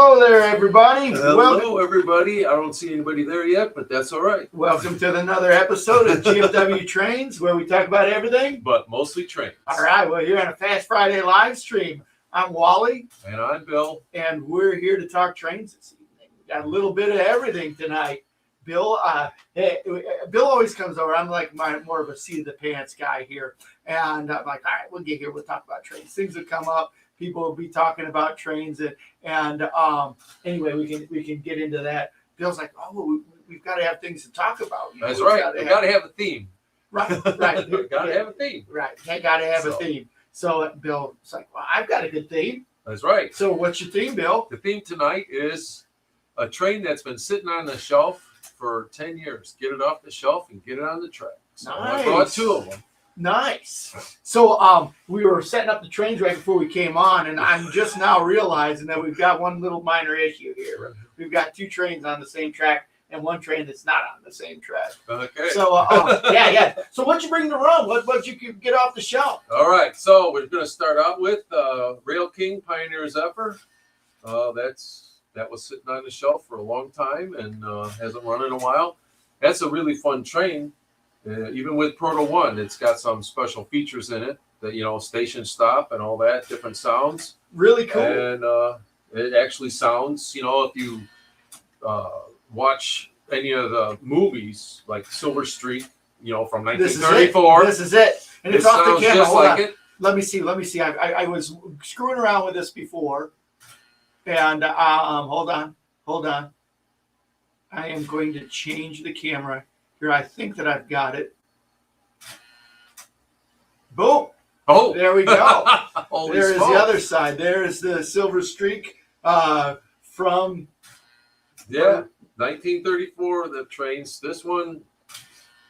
Hello there, everybody. Hello, everybody. I don't see anybody there yet, but that's all right. Welcome to another episode of GFWtrains, where we talk about everything, but mostly trains. All right, well, you're on a Fast Friday live stream. I'm Wally. And I'm Bill. And we're here to talk trains this evening. We got a little bit of everything tonight. Bill, Bill always comes over. I'm like more of a seat of the pants guy here. And I'm like, all right, we'll get here. We'll talk about trains. Things will come up. People will be talking about trains, and anyway, we can get into that. Bill's like, oh, we've got to have things to talk about. That's right. We got to have a theme. Right. Got to have a theme. Right. Got to have a theme. So Bill's like, well, I've got a good theme. That's right. So what's your theme, Bill? The theme tonight is a train that's been sitting on the shelf for 10 years. Get it off the shelf and get it on the track. So nice. I brought two of them. Nice. So we were setting up the trains right before we came on, and I'm just now realizing that we've got one little minor issue here. We've got two trains on the same track and one train that's not on the same track. Okay. So yeah. So what'd you bring to run? What'd you get off the shelf? All right. So we're going to start out with Rail King Pioneer Zephyr. That was sitting on the shelf for a long time and hasn't run in a while. That's a really fun train. Even with Proto 1, it's got some special features in it that, station stop and all that, different sounds. Really cool. And it actually sounds, if you watch any of the movies like Silver Streak, from 1934. This is it. And it's off the camera. Just like it. Let me see. I was screwing around with this before. And hold on. I am going to change the camera. Here, I think that I've got it. Boom. Oh, there we go. There is smokes. the other side. There is the Silver Streak from 1934. The trains. This one,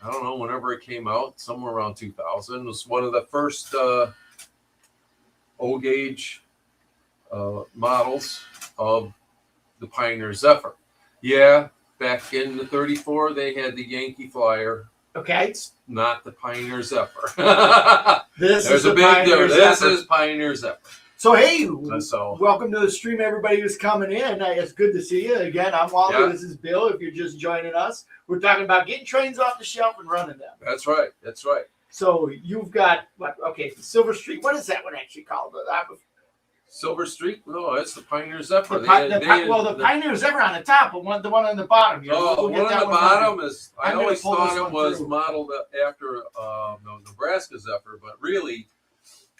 I don't know, whenever it came out, somewhere around 2000, was one of the first O-gauge models of the Pioneer Zephyr. Yeah. Back in the 34, they had the Yankee Flyer. Okay. It's not the Pioneer Zephyr. There's a big difference. This is Pioneer Zephyr. So, hey, welcome to the stream, everybody who's coming in. It's good to see you. Again, I'm Wally. Yeah. This is Bill, if you're just joining us. We're talking about getting trains off the shelf and running them. That's right. So, you've got, the Silver Streak. What is that one actually called? Silver Streak? No, it's the Pioneer Zephyr. The Pioneer Zephyr on the top, but the one on the bottom. The one on the bottom is, I always thought it was modeled after the Nebraska Zephyr, but really,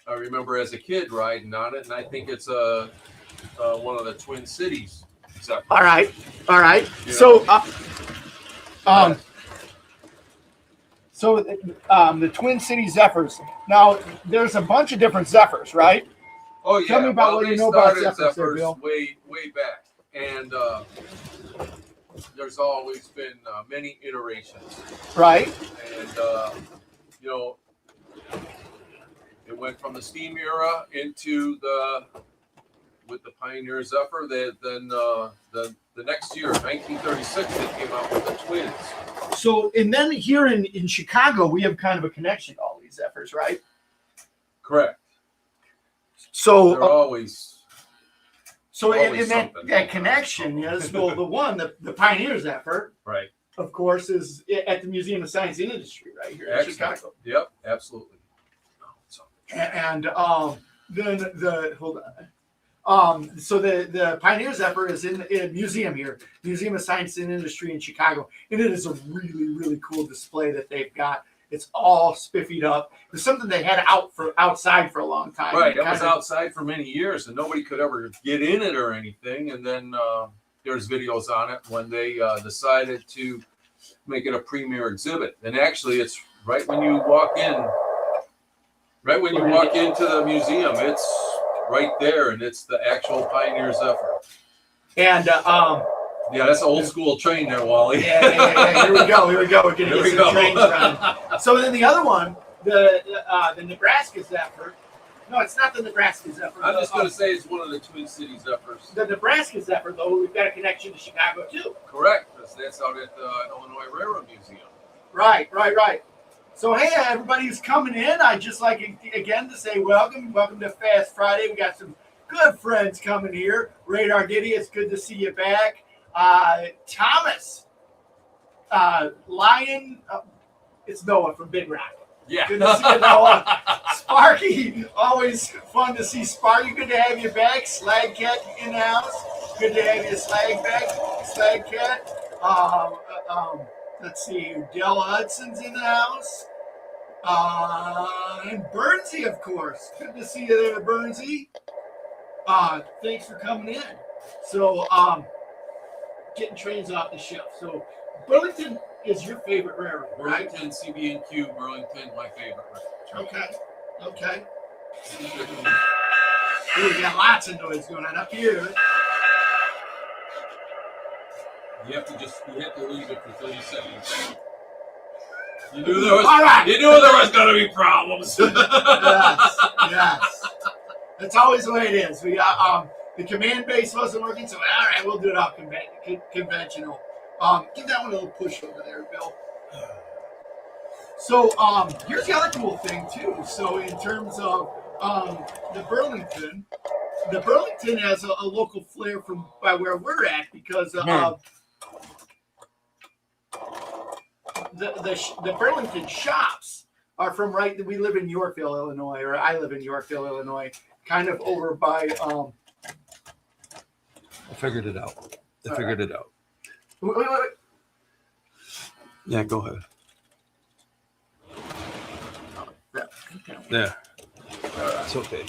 I remember as a kid riding on it, and I think it's one of the Twin Cities Zephyrs. All right. So, the Twin City Zephyrs. Now, there's a bunch of different Zephyrs, right? Oh yeah. Tell me about what you know about Zephyrs, there, Bill. Way back, and there's always been many iterations. Right. And it went from the steam era into with the Pioneer Zephyr. Then the next year, 1936, they came out with the Twins. So, and then here in Chicago, we have kind of a connection to all these Zephyrs, right? Correct. So they're always in that connection, the Pioneer Zephyr, right? Of course, is at the Museum of Science and Industry right here in Chicago. Yep, absolutely. And then so the Pioneer Zephyr is in a museum here, Museum of Science and Industry in Chicago, and it is a really, really cool display that they've got. It's all spiffied up. It's something they had outside for a long time. Right, it was outside for many years, and nobody could ever get in it or anything. And then there's videos on it when they decided to make it a premier exhibit. And actually, it's right when you walk in. Right when you walk into the museum, it's right there, and it's the actual Pioneer Zephyr. And yeah, that's an old school train there, Wally. Yeah. Here we go. We're going to get some trains running. So then the other one, the Nebraska Zephyr. No, it's not the Nebraska Zephyr. I'm just going to say it's one of the Twin City Zephyrs. The Nebraska Zephyr, though, we've got a connection to Chicago, too. Correct. That's out at the Illinois Railroad Museum. Right. So, hey, everybody who's coming in, I'd just like, again, to say welcome to Fast Friday. We got some good friends coming here. Radar Diddy, it's good to see you back. Thomas, Lion, it's Noah from Big Rock. Yeah. Good to see you, Noah. Sparky, always fun to see Sparky. Good to have you back. Slag Cat in the house. Good to have you, Slag back. Slag Cat. Let's see. Dell Hudson's in the house. And Bernsey, of course. Good to see you there, Bernsey. Thanks for coming in. So, getting trains off the shelf. So, Burlington is your favorite railroad, right? Burlington, CB&Q, Burlington, my favorite. Okay. Ooh, we got lots of noise going on up here. You have to leave it for 30 seconds. You knew there was, all right. You knew there was going to be problems. Yes. That's always the way it is. We got the command base wasn't working, so all right, we'll do it off conventional. Give that one a little push over there, Bill. So here's the other cool thing too. So in terms of the Burlington has a local flair from by where we're at because the Burlington shops are from we live in Yorkville, Illinois, or I live in Yorkville, Illinois, kind of over by. I figured it out. Wait. Yeah, go ahead. There. It's okay.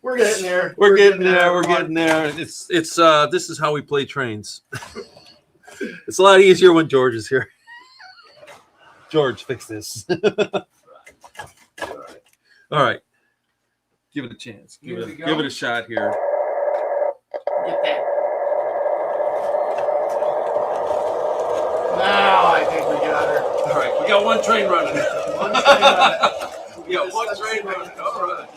We're getting there. We're getting there. It's this is how we play trains. It's a lot easier when George is here. George, fix this. All right. Give it a chance. Give it a shot here. Get that. Now I think we got her. All right, we got one train running. One train running. We got one train running. All right.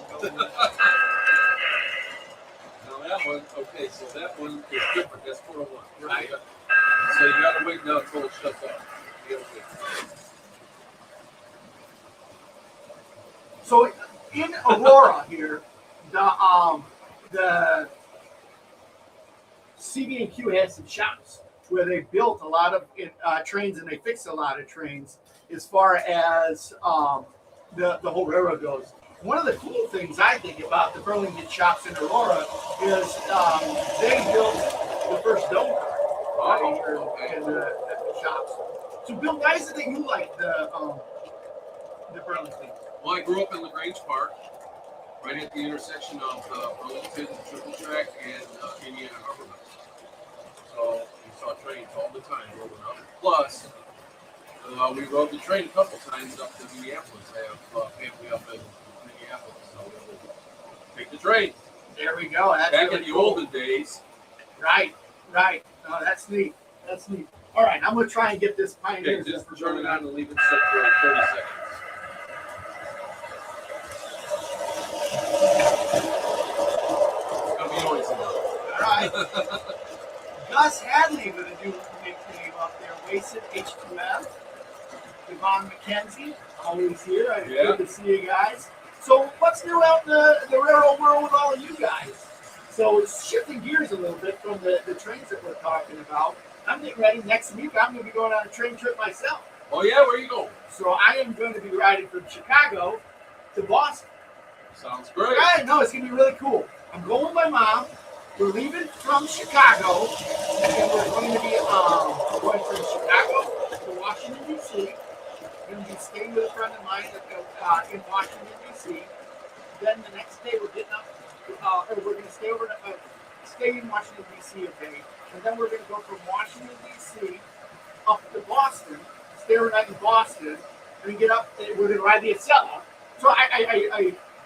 Now that one, okay, so that one is different. That's 401. Right. So you got to wait now until it shuts off. You gotta wait. So in Aurora here, the CB&Q has some shops where they built a lot of trains and they fixed a lot of trains as far as the whole railroad goes. One of the cool things I think about the Burlington shops in Aurora is they built the first dome car right here in the shops. So Bill, why is it that you like the Burlington? Well, I grew up in LaGrange Park, right at the intersection of Burlington, Triple Track, and Indiana Harbor. So we saw trains all the time rolling up. Plus, we rode the train a couple times up to Minneapolis. I have family up in Minneapolis, so we'll take the train. There we go. That's back really in the cool. olden days. Right. Oh, that's neat. All right, I'm going to try and get this Pioneer. Okay, just turn it on and leave it set for 30 seconds. It's going to be noisy now. All right. Gus Hadley with a new nickname up there. Wasted H2F. Devon McKenzie, always here. Good to see you guys. So what's new out in the railroad world with all of you guys? So it's shifting gears a little bit from the trains that we're talking about. I'm getting ready. Next week, I'm going to be going on a train trip myself. Oh, yeah? Where you going? So I am going to be riding from Chicago to Boston. Sounds great. I know, it's going to be really cool. I'm going with my mom. We're leaving from Chicago, and we're going to be going from Chicago to Washington, D.C. We're going to be staying with a friend of mine in Washington, D.C. Then the next day, we're getting up, we're going to stay in Washington, D.C. a day. And then we're going to go from Washington, D.C. up to Boston, stay overnight in Boston, and get up, and we're going to ride the Acela. So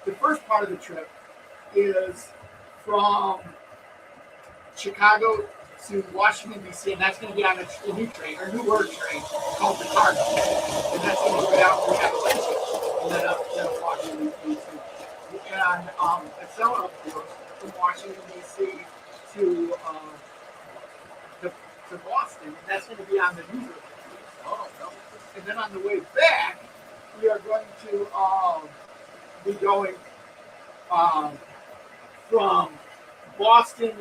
the first part of the trip is from Chicago to Washington, D.C., and that's going to be on a new train, or new word train, called the Cargo. And that's going to go down to Appalachia, and then up to Washington, D.C. And Acela, of course, from Washington, D.C. to Boston, and that's going to be on the new road. And then on the way back, we are going to be going from Boston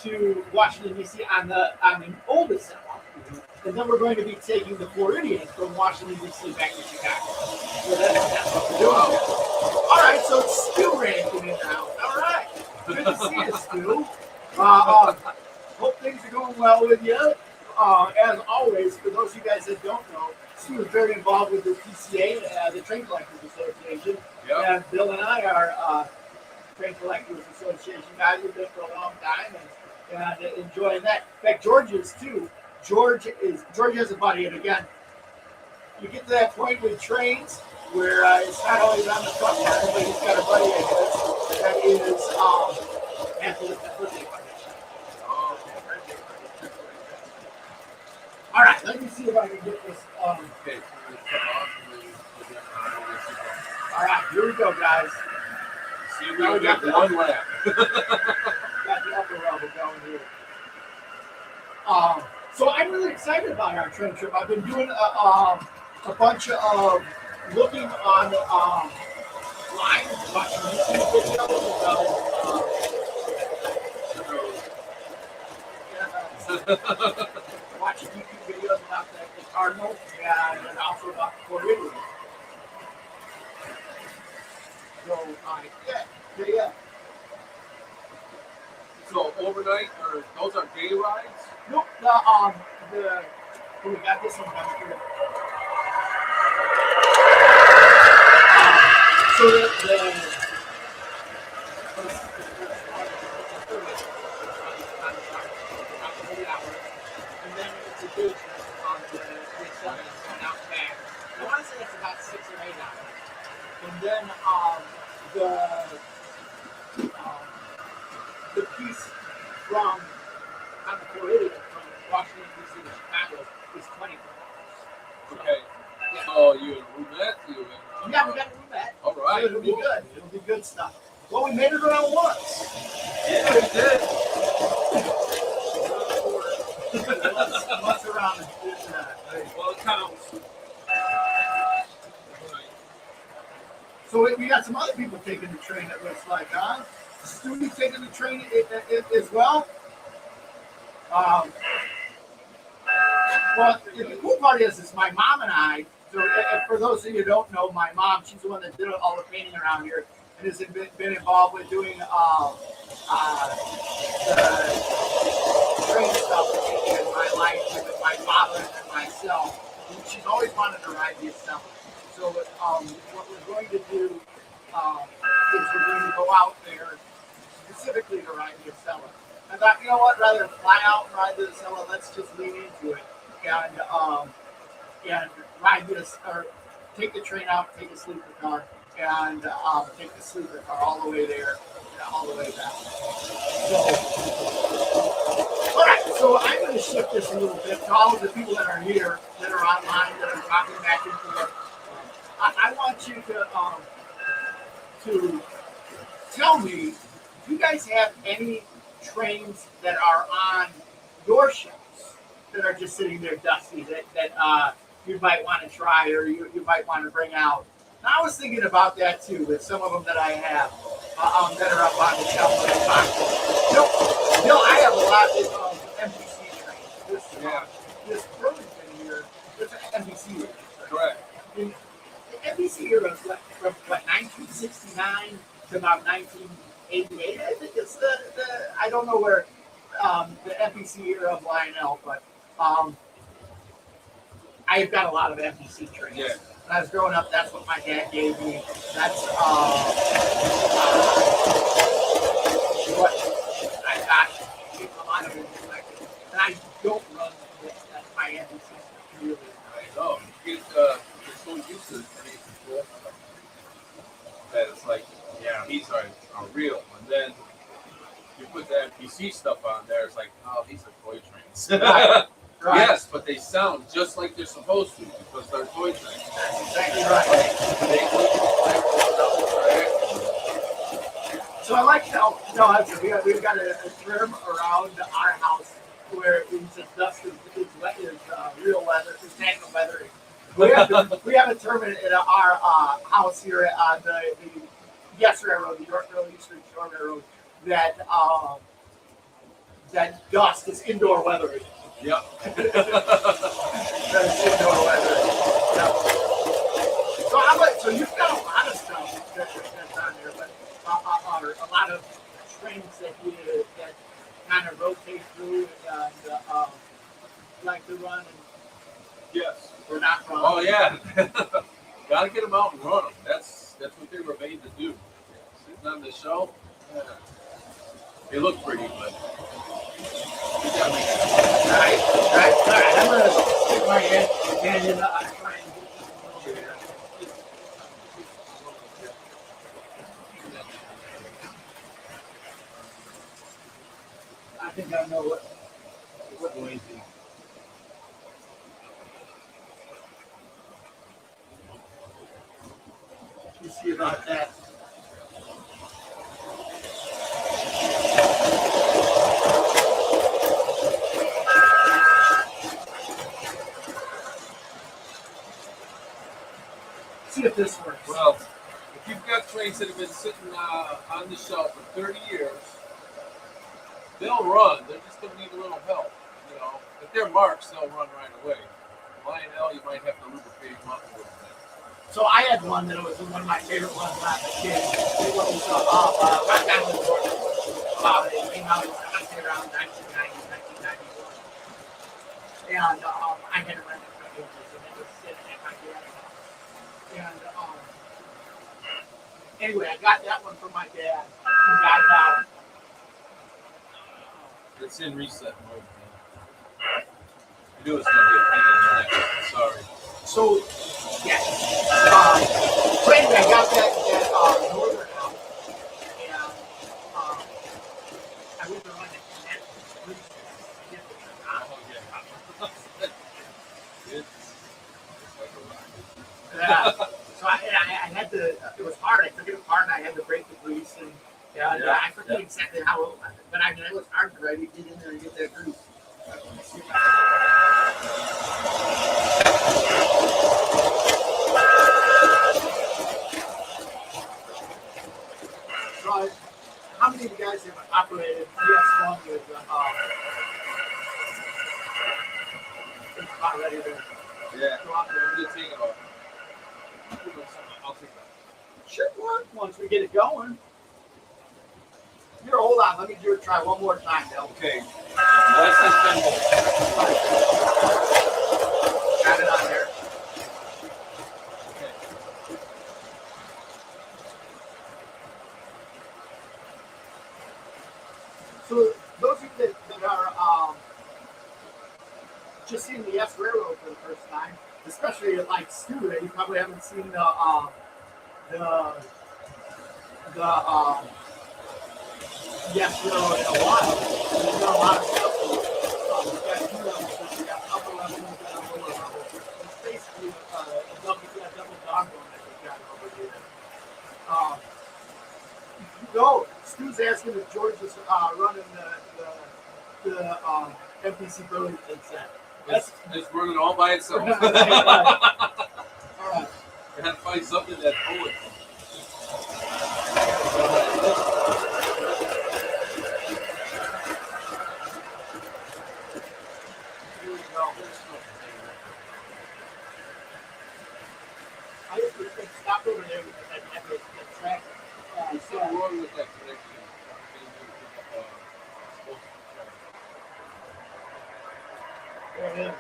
to Washington D.C. on the old Acela, and then we're going to be taking the Floridian from Washington D.C. back to Chicago. So that's what we're doing. All right, so it's Stu ranking in the house. All right, good to see you, Stu. Hope things are going well with you. As always, for those of you guys that don't know, Stu is very involved with the PCA, the Train Collectors Association. Yep. And Bill and I are Train Collectors Association guys. We've been for a long time and enjoying that. In fact, George is too. George has a buddy, and again, you get to that point with trains where it's not always on the truck market, but he's got a buddy of his that is all right, let me see if I can get this. Okay. All right, here we go, guys. See, we only got one lap. Got the upper level going here. So I'm really excited about our train trip. I've been doing a bunch of looking on line, watching YouTube videos watching YouTube videos about the Cardinals and also about the Floridian. So, yeah. So overnight, or those are day rides? Nope, we got this one down here. So the and then it's a day trip on the Acela and out back. I want to say it's about 6 or 8 hours. And then the piece from on the Floridian from Washington D.C. to Chicago is 24 hours. Okay. Yeah. So you and Roulette, Yeah, we got to do that. All right. So it'll be good. It'll be good stuff. Well, we made it around once. Yeah, we did. Once around. Well, it counts. So we got some other people taking the train, it looks like, huh? Students taking the train as well. Well, the cool part is my mom and I. So, for those of you who don't know, my mom, she's the one that did all the painting around here, and has been involved with doing the train stuff in my life with my father and myself. And she's always wanted to ride the Acela. So, what we're going to do is we're going to go out there specifically to ride the Acela. I thought, you know what, rather than fly out and ride the Acela, let's just lean into it and ride this, or take the train out, take a sleeper car, and take the sleeper car all the way there, all the way back. So, all right, so I'm going to shift this a little bit to all of the people that are here, that are online, that are talking back and forth. I want you to tell me, do you guys have any trains that are on your shelves that are just sitting there dusty that you might want to try or you might want to bring out? And I was thinking about that too with some of them that I have that are up on the shelf. I have a lot of MPC trains. This Burlington here, this MPC train. Correct. The MPC era is from 1969 to about 1988. I think it's the I don't know where the MPC era of Lionel, but I've got a lot of MPC trains. Yeah. When I was growing up, that's what my dad gave me. That's what I got a lot of it collected. And I don't run my MPC really. No, you get so used to the trains before that it's like, yeah, these are real. And then you put the NPC stuff on there, it's like, oh, these are toy trains. Right. Yes, but they sound just like they're supposed to because they're toy trains. That's exactly right. So I like how we've got a term around our house where it's just dust is real weather, it's natural weathering. We have a term in our house here on the yes Railroad, New York Railroad, Eastern Shore Railroad, that that dust is indoor weather. Yep. That is indoor weather. Yeah. So how about, so you've got a lot of stuff that's on there, but or a lot of trains that you that kind of rotate through and like to run and Yes. or not run. Oh yeah. Got to get them out and run them. That's what they were made to do. Sitting on the shelf. Yeah. They look pretty, but. Right. I'm gonna stick my hand in the try and get this over here. I think I know what noisy. You see about that. See if this works. Well, if you've got trains that have been sitting on the shelf for 30 years, they'll run. They're just going to need a little help. You know, if they're marks, they'll run right away. Lionel, you might have to lubricate them up a little bit. So I had one that was one of my favorite ones when I was a kid. It was right down in Georgia. It came out around 1990, 1991. And I had to rent it for ages, and it was sitting at my dad's house. And anyway, I got that one from my dad. He got it out. It's in reset mode. Man. I knew it's going to be a pain in the neck. Sorry. So, yeah. So anyway, I got that northern house, and I went to run it, and that reset. Oh, yeah. It's like a rock. Yeah. So I had to, it was hard. I took it apart and I had to break the grease and I forget exactly how, but I mean, it was hard to really get in there and get that grease. So how many of you guys have operated PS1 with, it's about ready to Yeah. go out there? I'm just taking off. I'll take that. Sure, once we get it going. Here, hold on. Let me do it. Try one more time, Bill. Okay. Less than 10 minutes. Got it on there. Okay. So those of you that are just seeing the S Railroad for the first time, especially like Stu, you probably haven't seen the Yes Railroad in a while. We've done a lot of stuff. We've got two levels. We've got upper level, we've got a lower level. It's basically a double dog one that we've got over here. No, Stu's asking if George is running the MPC Burlington set. It's running all by itself. All right. I had to find something that pull it. Here we go. I used to stop over there at the track. It's still wrong with that connection. There it is.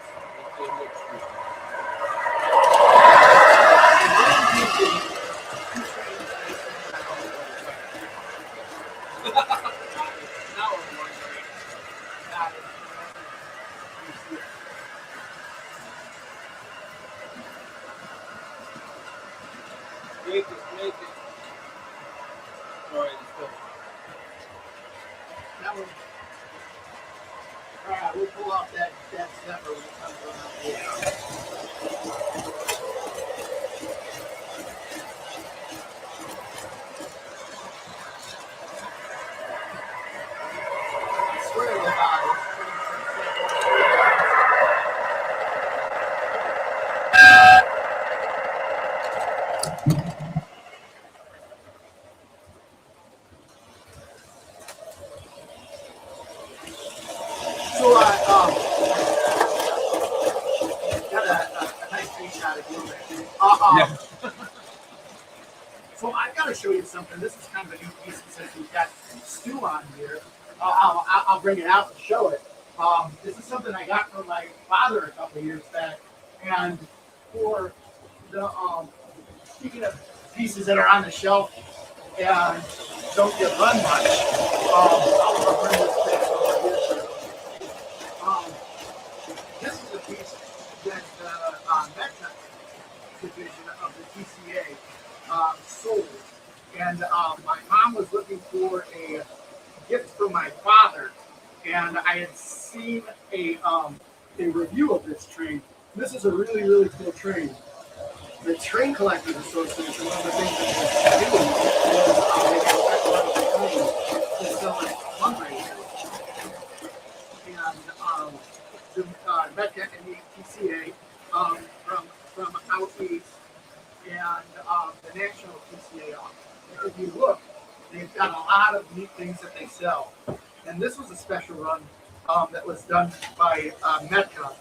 Make it. Sorry, That one. All right, we'll pull off that stepper when it comes around. I swear to God, something. This is kind of a new piece since we've got Stu on here. I'll bring it out and show it. This is something I got from my father a couple of years back. And for the speaking of pieces that are on the shelf and don't get run much, I'll bring this back over here. This is a piece that the Mecca division of the TCA sold. And my mom was looking for a gift for my father, and I had seen a review of this train. This is a really, really cool train. The Train Collectors Association, one of the things that they do is they get a lot of to sell at fundraisers. And the Mecca and the TCA from out east and the National TCA office. If you look, they've got a lot of neat things that they sell. And this was a special run that was done by Metca.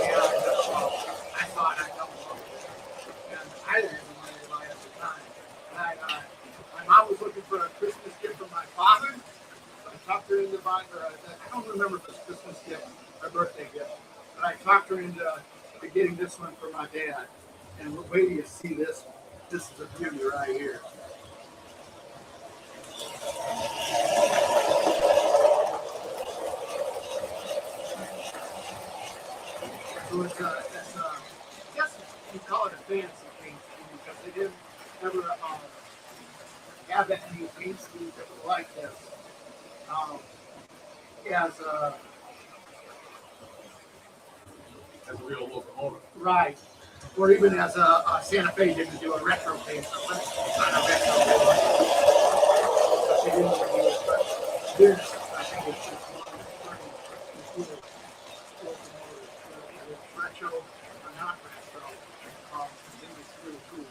And I thought I don't know. And I didn't even want to buy it at the time. And my mom was looking for a Christmas gift from my father. So I talked her into buying her. I don't remember if it was Christmas gift or birthday gift. But I talked her into getting this one for my dad. And wait till you see this one. This is a beauty right here. So it's I guess you call it a fancy paint scheme because they didn't ever have that many paint schemes that were like this. As a real locomotive. Right. Or even as a Santa Fe didn't do a retro paint. Not a retro but they didn't want to do it. But this, I think it's just retro or not retro. I think it's really cool.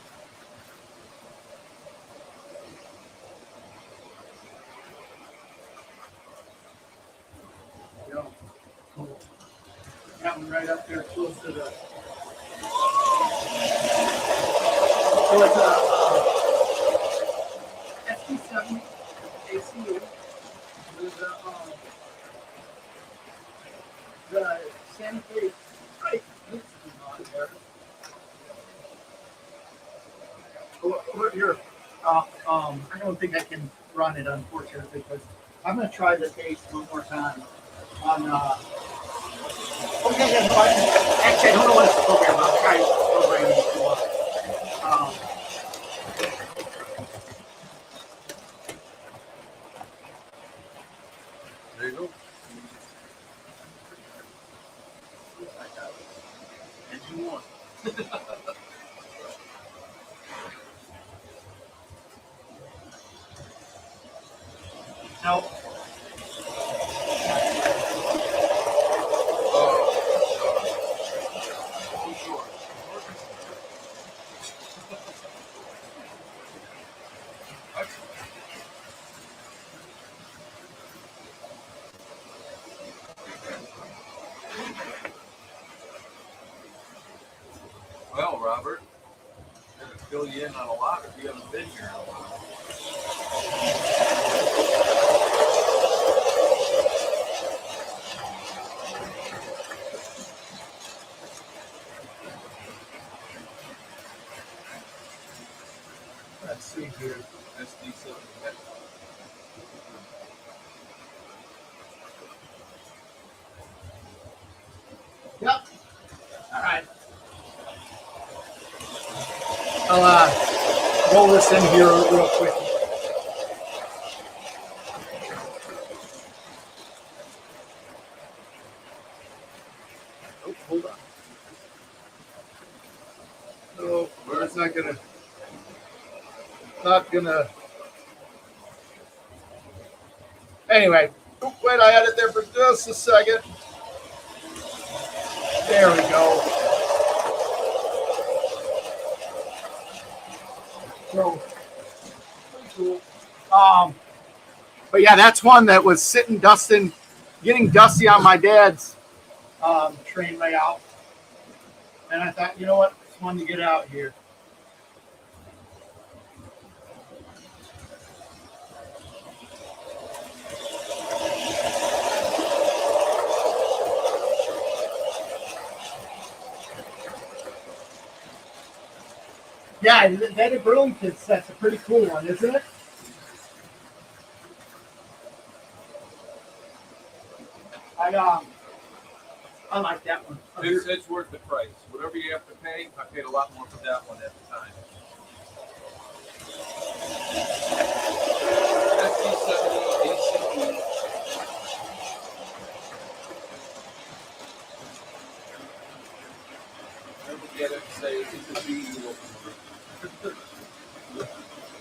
Yeah. Cool. That one right up there close to the. So it's a ST7 ACU with the Santa Fe strike on there. Look here. I don't think I can run it, unfortunately, because I'm going to try the taste one more time on. Okay, no, actually, I don't know what it's the program. I'll try the program before. There you go. Engine one. No. Well, Robert, I'm going to fill you in on a lot if you haven't been here in a while. Let's see here. SD7. Yep. All right. I'll roll this in here real quick. Oh, hold on. No, it's not gonna. Anyway, wait, I had it there for just a second. There we go. So, pretty cool. But yeah, that's one that was sitting getting dusty on my dad's train layout. And I thought, you know what? It's fun to get out here. Yeah, that at Burlington set's a pretty cool one, isn't it? I like that one. It's worth the price. Whatever you have to pay, I paid a lot more for that one at the time. ST70 ACE. Never get it. Say it's a B.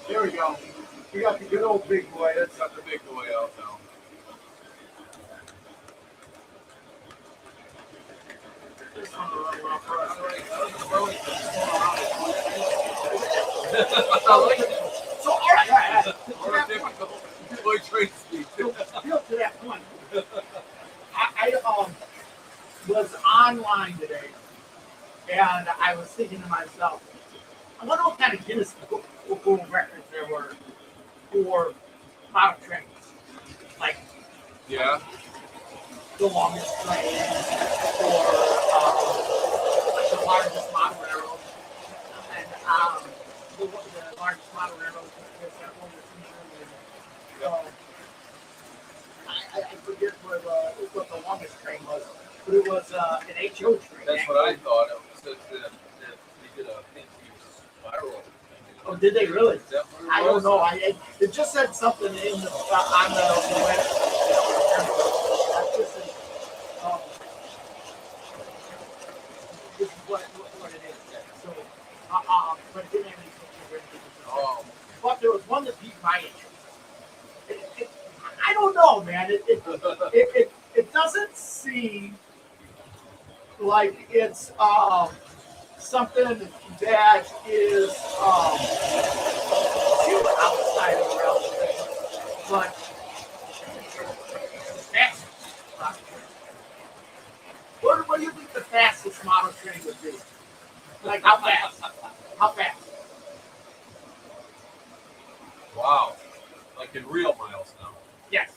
There we go. We got the good old big boy. That's not the big boy out now. This one will run well for us. So, all right. Or a difficult toy train speed. To that point, I was online today, and I was thinking to myself, I wonder what kind of Guinness Book of records there were for model trains, like Yeah. the longest train, or like the largest model railroad, and the largest model railroad is over 3 million. So I forget what the longest train was, but it was an HO train. That's what I thought. It said that they did a fancy spiral. Oh, did they really? Is that what it I don't was? know. It just said something in the on the website. This is this is what it is. So, but it didn't have any pictures or anything. Oh, But there was one that piqued my interest. I don't know, man. It doesn't seem like it's something that is super outside of the realm of things, but fast. What do you think the fastest model train would be? Like how fast? How fast? wow. Like in real miles now. Yes.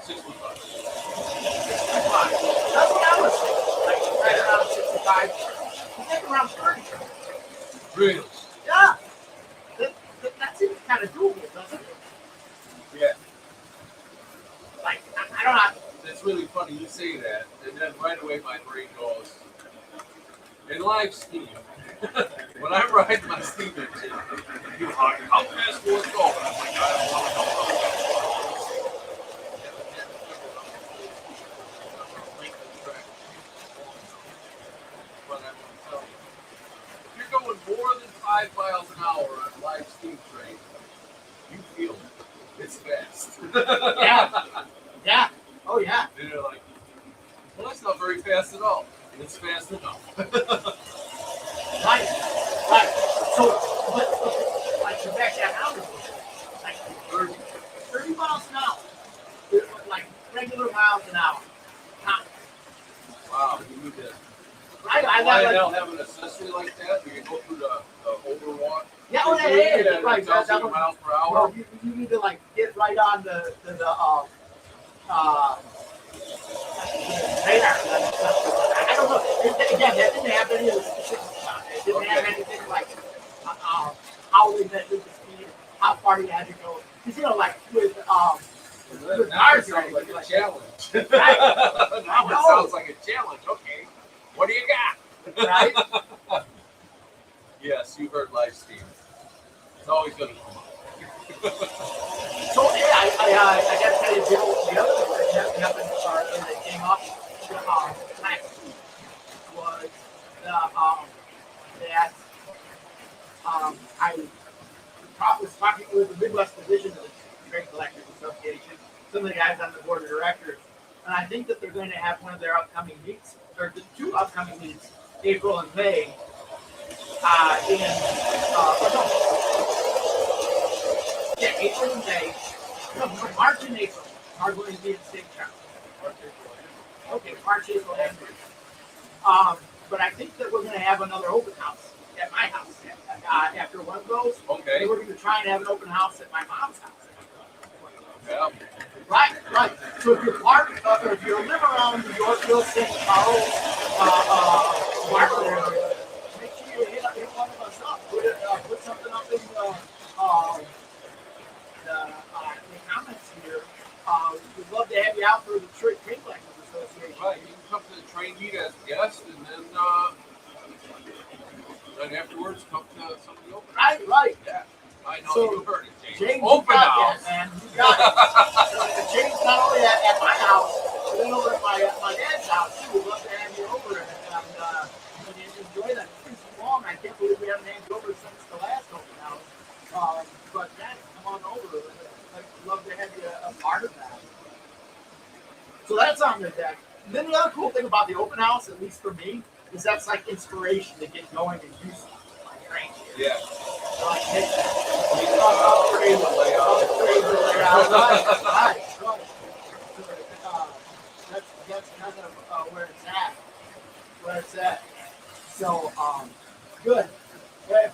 65. 65. That's what I was thinking. Like right around 65. I think around 30. Really? Yeah. That seems kind of doable, doesn't it? Yeah. Like, I don't know. It's really funny you say that, and then right away my brain goes, in live steam, when I ride my steam engine, you're like, how fast will it go? And I'm like, I don't want to know. But I'm telling you, if you're going more than 5 miles an hour on a live steam train, you feel it. It's fast. Yeah. Yeah. Oh, yeah. And you're like, well, that's not very fast at all. It's fast enough. Right. Right. So, but like, to back that out, like 30 miles an hour. Like, regular miles an hour. Not, Wow, you need to. I Why got the hell like, have an accessory like that? You can go through the overwalk. yeah, oh, yeah, yeah, right. It tells That you one, miles per well, hour. you need to, like, get right on the radar. I don't know. Again, that didn't have any of the specifics on it. It didn't have anything like how we measured the speed, how far you had to go. Because, you know, like with Now it sounds like a challenge. Right. Now it sounds like a challenge. Okay, what do you got? right? Yes, you heard live steam. It's always going to come up. So yeah, I got to tell you, the other thing that happened that came up last week was that I was talking with the Midwest Division of the Train Collectors Association, some of the guys on the board of directors, and I think that they're going to have one of their upcoming meets, or the 2 upcoming meets, April and May, April and May. No, March and April are going to be in St. Charles. Okay, March, April, and May. But I think that we're going to have another open house at my house after one of those. Okay. We're going to try and have an open house at my mom's house. Yeah. Right, right. So if you're part, or if you live around the Yorkville, St. Paul, Market area, make sure you hit one of us up. Put something up in the comments here. We'd love to have you out for the Train Collectors Association. Right. You can come to the train meet as a guest, and then afterwards come to some of the open. Right, right. Yeah. I know So, you heard it, James. James, Open you got house. that, man. You got it. James, not only at my house, but then over at my dad's house too. We'd love to have you over and enjoy that. It's been so long. I can't believe we haven't had you over since the last open house. But yeah, come on over. I'd love to have you a part of that. So that's on the deck. And then the other cool thing about the open house, at least for me, is that's like inspiration to get going and do something. Like, Yeah. like, hey, upgrade the layout. Right. That's kind of where it's at. So, good.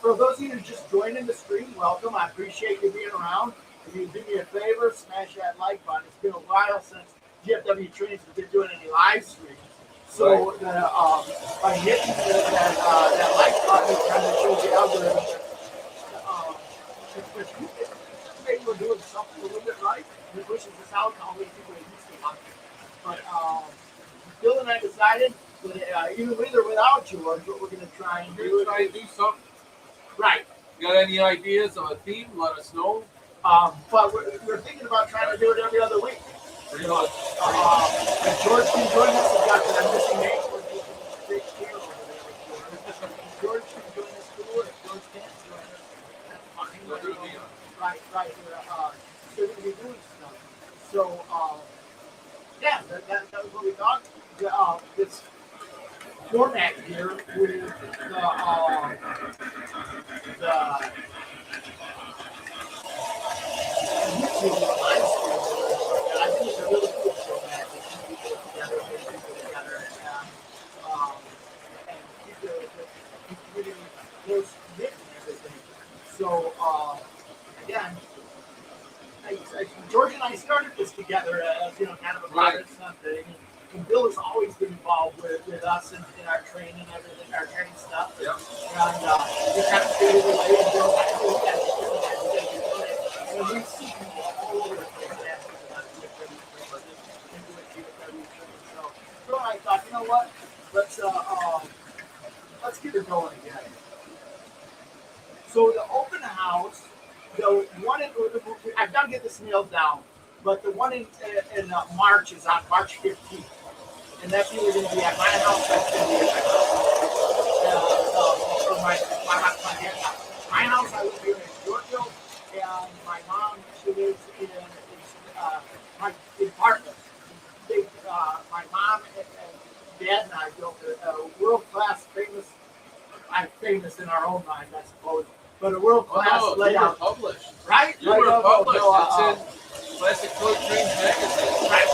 For those of you just joining the stream, welcome. I appreciate you being around. If you do me a favor, smash that like button. It's been a while since GFWtrains has been doing any live streams. So by hitting that like button, it kind of shows the algorithm. Maybe we're doing something a little bit right. It pushes us out and all these people are used to it. But Bill and I decided that either with or without George, what we're going to try and do. Try and do something. Right. You got any ideas of a theme? Let us know. But we're thinking about trying to do it every other week. Pretty much. If George can join us, we've got the missing name. We're taking a big care over there. If George can join us too, if George can't join us, that's fine. Right. We're going to be doing stuff. So, yeah, that was what we thought. This format here with the YouTube live stream. I think it's a really cool format to keep people together, get people together, and keep the community close knit and everything. So, again, George and I started this together as kind of a private thing. And Bill has always been involved with us in our training and everything, our training stuff. Yep. And we kind of figured it out. And Bill's like, oh, yeah, and we see people all over the place asking about GFW trains. So Bill and I thought, you know what? Let's get it going again. So the open house, the one I've got to get this nailed down, but the one in March is on March 15th. And that's either going to be at my house, that's going to be at my house. Or my dad's house. My house, I live here in Yorkville, and my mom, she lives in apartment. My mom and dad and I built a world-class, famous in our own mind, I suppose, but a world-class layout. You were published. Right? You were published. It's in Classic Toy Trains magazine. Right.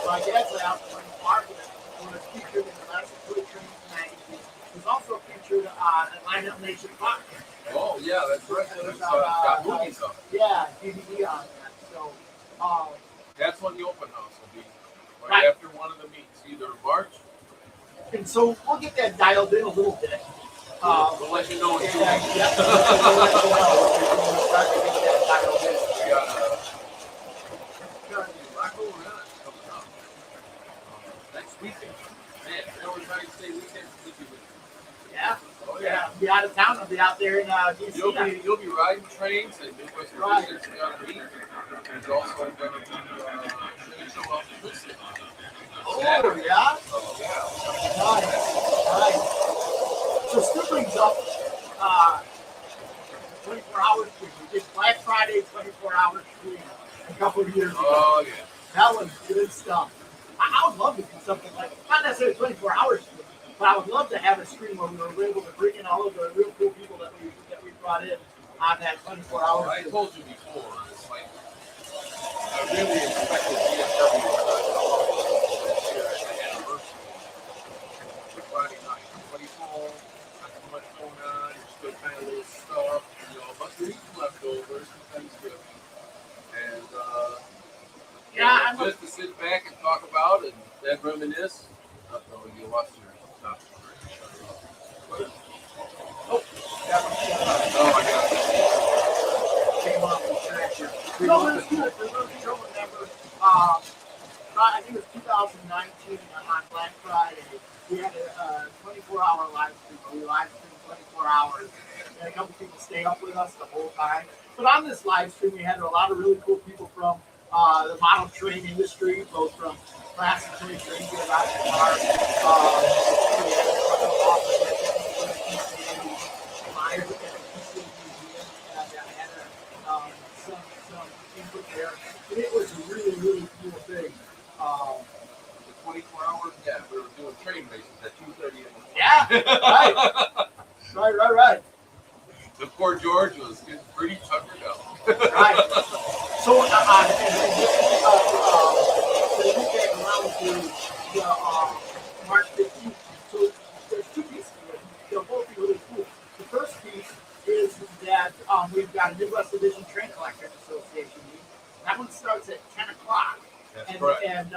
My dad's layout was featured in the Classic Toy Trains magazine. It was also featured on Lineup Nation podcast. Oh, yeah, that's right. It's got movies on it. Yeah, DVD on that. So, that's when the open house will be. Right. After one of the meets, either March. and so we'll get that dialed in a little bit. We'll let you know in 2 weeks. Yeah, we'll let you know. We'll start to get that dialed in. We got a lot going on coming up. Next weekend. Man, Valentine's Day weekend. Yeah. Oh, Yeah, I'll be out of town. I'll be out there in DC. You'll be riding trains and Midwest Residents are going to meet. There's also going to be train show up in Princeton. Oh, yeah? Oh, yeah. Nice. So still brings up 24 hours stream. We did Black Friday 24 hours stream a couple of years ago. Oh, yeah. That was good stuff. I would love to do something like, not necessarily 24 hours stream, but I would love to have a stream where we were able to bring in all of the real cool people that we brought in on that 24 hours. I told you before, it's like I really expected GFW and reminisce. Oh, you lost your stuff. Oh, that one Oh, I got came off the tractor. No, it was good. For those who don't remember, I think it was 2019 on Black Friday. We had a 24-hour live stream. We live streamed 24 hours. And a couple people stayed up with us the whole time. But on this live stream, we had a lot of really cool people from the model train industry, both from class and toy train, we had Roger Park, we had a couple of officers at the PCA, Myers at the PCA Museum, and I had some input there. And it was a really, really cool thing. the 24 hours. Yeah, we were doing train races at 2:30 in the morning. Yeah, right. The poor George was getting pretty tuckered up. Right. So, the weekend around to March 15th. So, there's two pieces of it. They'll both be really cool. The first piece is that we've got a Midwest Division Train Collectors Association meeting. That one starts at 10 o'clock. That's correct. And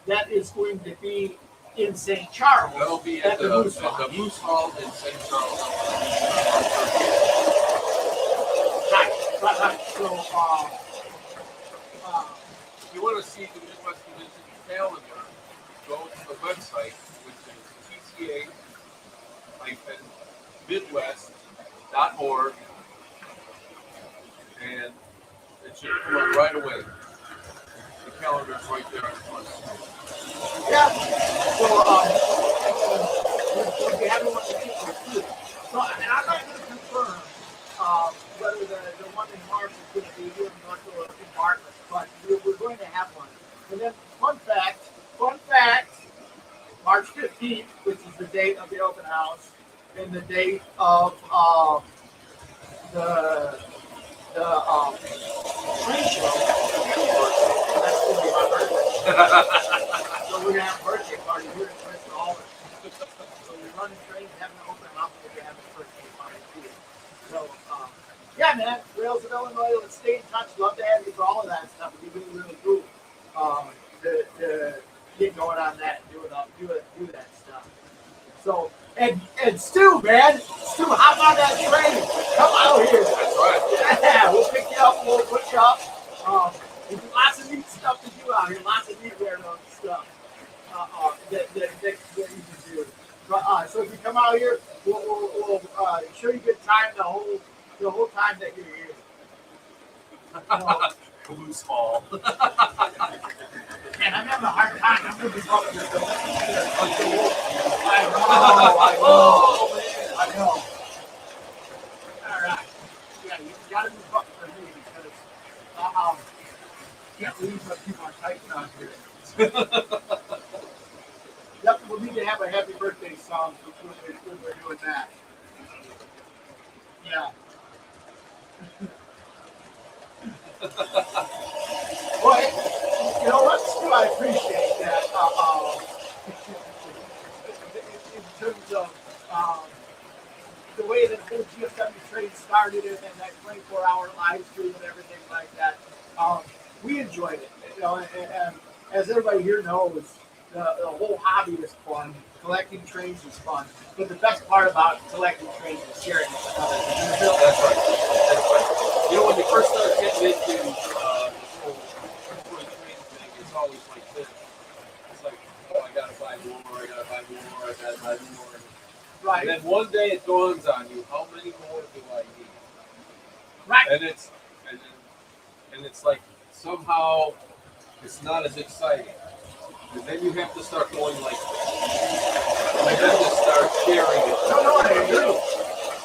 that is going to be in St. Charles. That'll be at at the Moose Hall in St. Charles. Right. So, if you want to see the Midwest Division calendar, go to the website, which is tca-midwest.org, and it should come up right away. The calendar's right there on the front. yeah. So, if you haven't watched the picture, so, and I'm not going to confirm whether the one in March is going to be here in North or in Bartlett, but we're going to have one. And then, fun fact, March 15th, which is the date of the open house, and the date of the train show, that's going to be my birthday. So we're going to have a birthday party here in Bristol Albany. So we're running trains, having an open house, we're going to have a birthday party too. So, yeah, man, Rails of Illinois, let's stay in touch. Love to have you for all of that stuff. It'd be really, really cool to get going on that and do that stuff. So, and Stu, man, Stu, hop on that train. Come out here. That's right. Yeah, we'll pick you up. We'll put you up. There's lots of neat stuff to do out here. Lots of neat railroad stuff that you can do. But, so if you come out here, we'll show you good time the whole time that you're here. Moose Hall. Man, I'm having a hard time. I'm going to be talking to you. I know. All right. Yeah, you got to be fucking for me because can't believe what people are typing on here. Yep, we'll need to have a happy birthday song when we're doing that. Yeah. Boy, you know what, Stu, I appreciate that. In terms of the way that whole GFWtrains started and that 24-hour live stream and everything like that, we enjoyed it. You know, and as everybody here knows, the whole hobby is fun. Collecting trains is fun. But the best part about collecting trains is sharing it with others. That's right. You know, when you first start getting into this whole toy train thing, it's always like this. It's like, oh, I gotta buy more, I gotta buy more. Right. And then one day it dawns on you, how many more do I need? Right. And it's like somehow it's not as exciting. And then you have to start going like this. You have to start sharing it. No, I agree.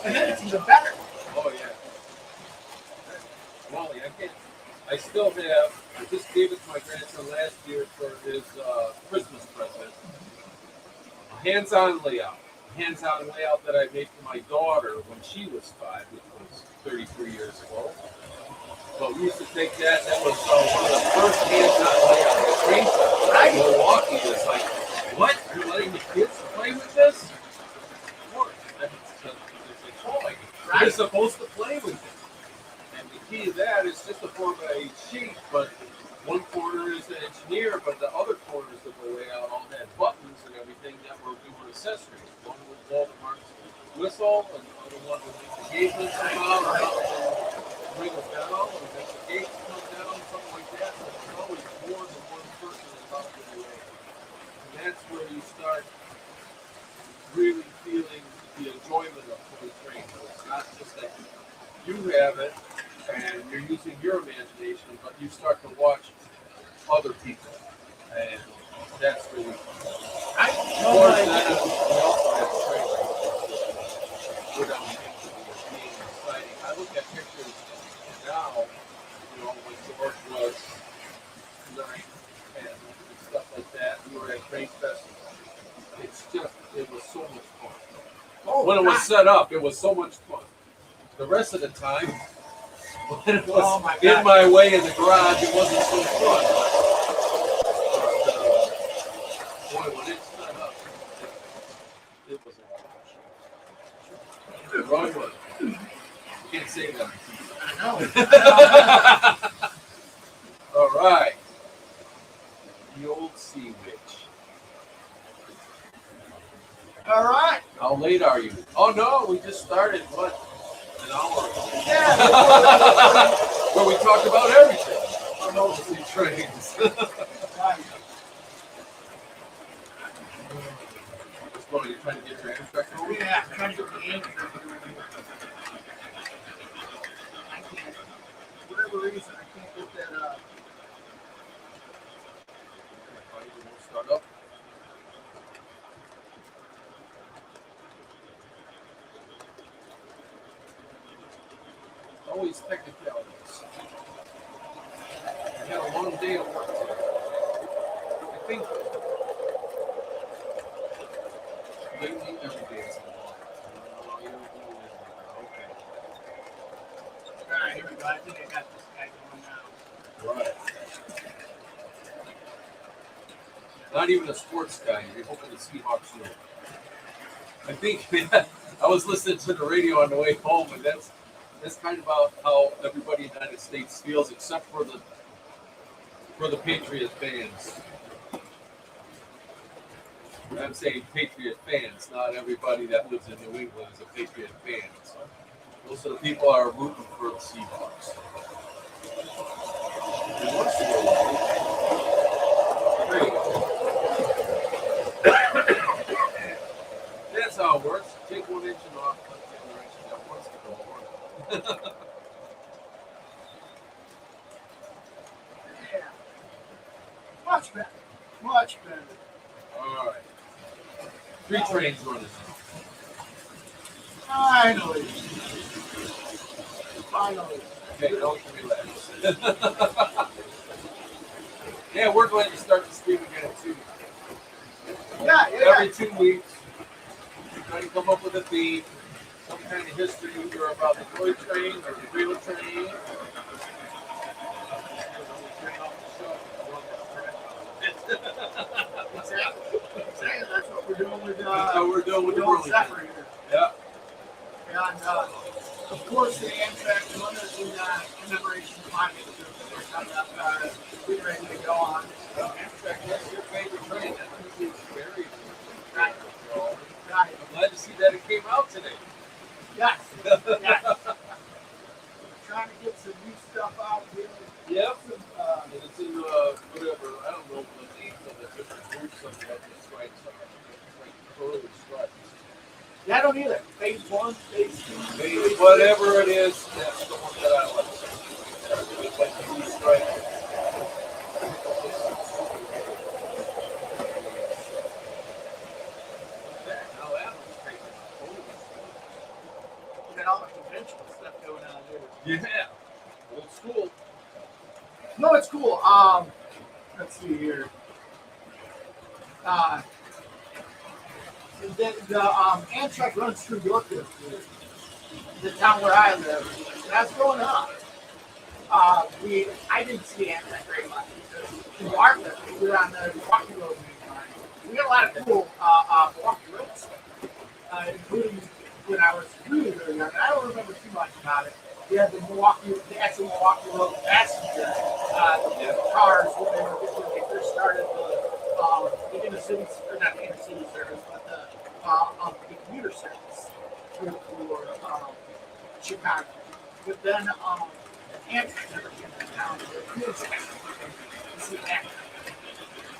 And then it's even better. Oh yeah. Wally, I still have, I just gave it to my grandson last year for his Christmas present. A hands-on layout that I made for my daughter when she was 5, which was 33 years ago. But we used to take that. That was one of the first hands-on layouts at train center. Right. Milwaukee was like, "What? You're letting the kids play with this?" Of course, it's a toy. Right. They're supposed to play with it. And the key to that is just to form a sheet, but one corner is the engineer, but the other corner is the layout. blow the marks whistle, and other ones will make the gate come out, or ring a bell, or make the gate come down, something like that. So there's always more than one person involved in the way. And that's where you start really feeling the enjoyment of toy trains. It's not just that you have it and you're using your imagination, but you start to watch other people, and that's really fun. I Of know course, my- then we also have train races. Go down the history of being exciting. I look at pictures now, when George was 9 and stuff like that. We were at Train Fest. It was so much fun. When it was set up, it was so much fun. The rest of the time, when it was in my way in the garage, it wasn't so fun. But, boy, when it set up, it was a lot of fun. Wrong word. You can't say that. I know. All right. The old sea witch. All right. How late are you? Oh no, we just started, what, an hour ago. Yeah. Where we talked about everything. On old sea trains. What, you're trying to get your Amtrak over? Yeah, I'm trying to get the answer. I can't. For whatever reason, I can't get that. Start up. Always technicalities. I had a long day at work today. I think lately every day is long. Okay. All right, here we go. I think I got this guy going now. Right. Not even a sports guy. You're hoping the Seahawks win. I think I was listening to the radio on the way home, and that's kind of about how everybody in the United States feels, except for the Patriot fans. I'm saying Patriot fans, not everybody that lives in New England is a Patriot fan. So most of the people are rooting for the Seahawks. There you go. That's how it works. Take 1 inch and off, cut the other inch, and that wants to go on. Yeah. Much better. Much better. All right. 3 trains running. Finally. Finally. Okay, now we can relax. Yeah, we're going to start the stream again too. Yeah, Every 2 weeks, we're trying to come up with a theme, some kind of history, either about the toy train or the real train. Exactly. That's what we're doing with That's how we're doing with the old Burlington. Zephyr here. Yeah. And of course, the Amtrak one is in commemoration of my coming up, getting ready to go on. Amtrak, that's your favorite train. That usually is very Right. so, Right. I'm glad to see that it came out today. Yes. Yes. Trying to get some new stuff out here. Yep. Some, And it's in whatever, I don't know, the names of the different groups of the strikes are. It's like early strikes. yeah, I don't either. Phase 1, phase 2, Maybe whatever it is, that's the one that I like. It's like the blue stripe. Now that one's crazy. We got all the conventional stuff going on there. Yeah. Old school. No, it's cool. Let's see here. The Amtrak runs through Yorkville, the town where I live. And that's going up. I didn't see Amtrak very much. In Bartlett, we were on the Milwaukee Road main line. We got a lot of cool Milwaukee roads, including when I was really, really young. I don't remember too much about it. We had the actual Milwaukee Road passenger cars when they first started the inner city, or not inner city service, but the commuter service for Chicago. But then Amtrak never came to town. To see that.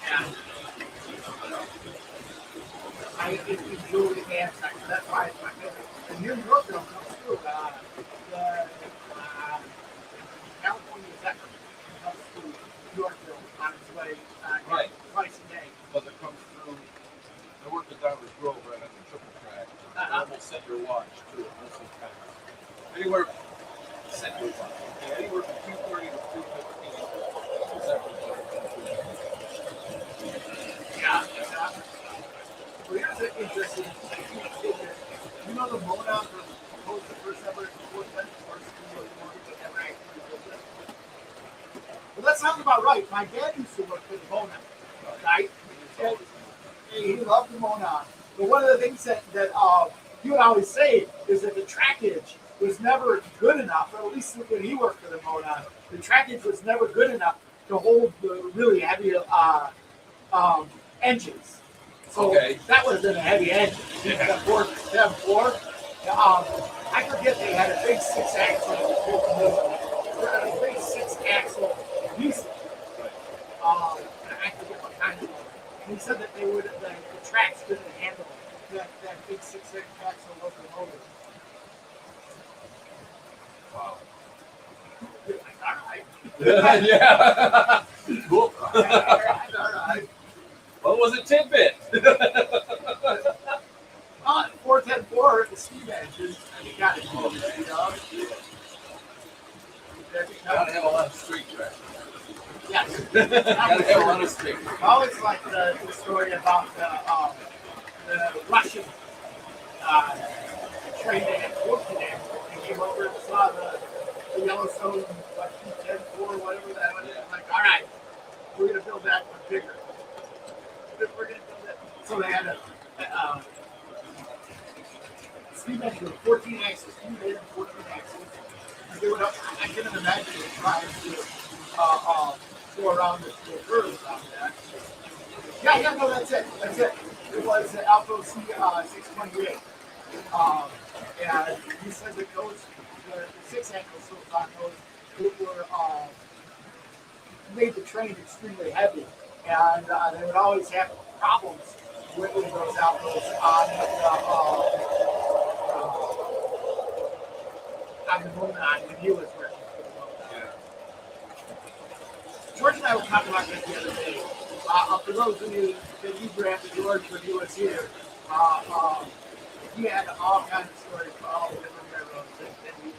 And I enjoyed Amtrak. That's why it's my favorite. And here in Yorkville comes through. The California Zephyr comes through Yorkville on its way Right. twice a day. But it comes through. I worked at Downers Grove right on the triple track. I almost set your watch too. Most of the time. Anywhere, set your watch. Okay, anywhere from 2:30 to 2:15. Yeah. Well, here's an interesting tidbit. You know the Mona was the first ever sports event, first locomotive that ever actually built it? Well, that sounds about right. My dad used to work for the Mona, right? And he loved the Mona. But one of the things that he would always say is that the trackage was never good enough, or at least when he worked for the Mona, the trackage was never good enough to hold the really heavy engines. So that would have been a heavy engine. The Ford 7.4. I forget they had a big 6-axle diesel. I forget what kind of one. And he said that the tracks couldn't handle that big 6-axle locomotive. Wow. You're like, all right. Yeah. Cool. All right. What was a tidbit? 410-4, the steam engine, and you got it. Gotta have a lot of straight track. Yes. Gotta have a lot of straight track. I always like the story about the Russian train that had worked in there. They came over and saw the Yellowstone, 210-4, whatever that was. I'm like, all right, we're going to build that one bigger. We're going to build it. So they had a steam engine with 14 axles, steam engine 14 axles. And they would, I couldn't imagine them trying to go around the curves on that. Yeah, no, that's it. It was an Alco C628. And he said that those, the 6-axle sills on those, were made the train extremely heavy. And they would always have problems with those Alcos on the Mona when he was working for the Mona. George and I were talking about this the other day. For those of you that you grabbed George when he was here, he had all kinds of stories for all the different railroads that we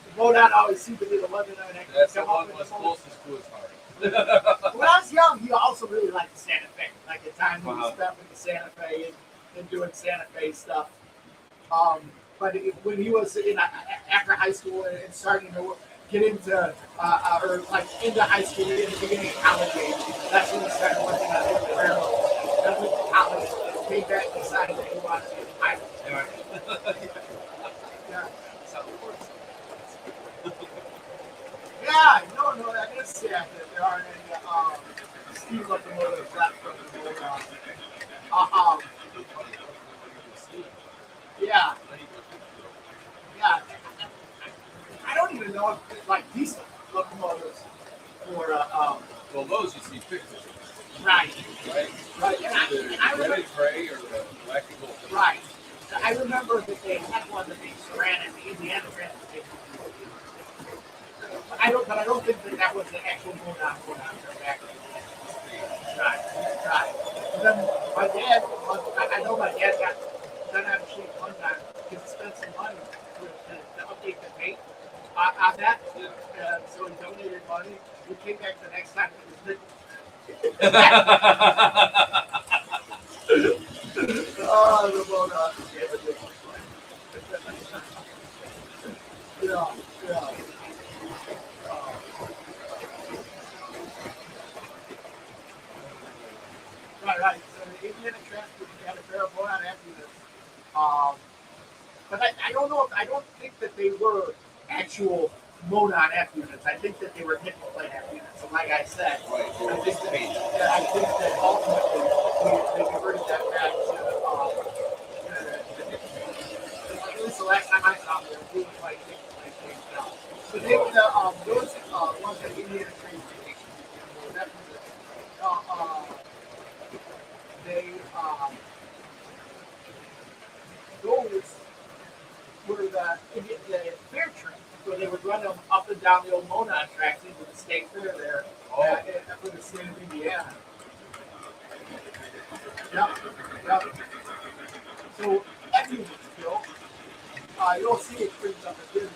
the Mona always seemed to be the one that I could That's the come up one with was the most. closest to his heart. When I was young, he also really liked the Santa Fe. Like the time that he spent with the Santa Fe and doing Santa Fe stuff. But when he was after high school and starting to get into or like into high school in the beginning of college age, that's when he started working on the railroad. Then went to college, came back and decided that he wanted to be a pilot. Yeah. So it works. Yeah, no, that is sad that there aren't any steam locomotives left from the old. Yeah. I don't even know if it's like diesel locomotives for Well, those you see pictures of. right. Right? And I The red remember, and gray or the black and gold. right. I remember that they had one that they ran at the Indiana Transportation. But I don't think that was the actual Mona back then. Right. And then my dad, I know my dad got done out of shape one time because he spent some money to update the paint on that. So he donated money. We came back the next time and it was oh, the Mona. Yeah. Right. So the Indiana Transportation had a pair of Mona ambulances. But I don't know. I don't think that they were actual Monon F units. I think that they were nickel plate F units. And like I said, I think that ultimately they converted that back to at least the last time I saw them, they were like things now. But they those ones that Indiana Trains Station, they those were the fair trains where they would run them up and down the old Monon tracks into the state fair there for the state of Indiana. Yep, yep. So that music still, you'll see it brings up a good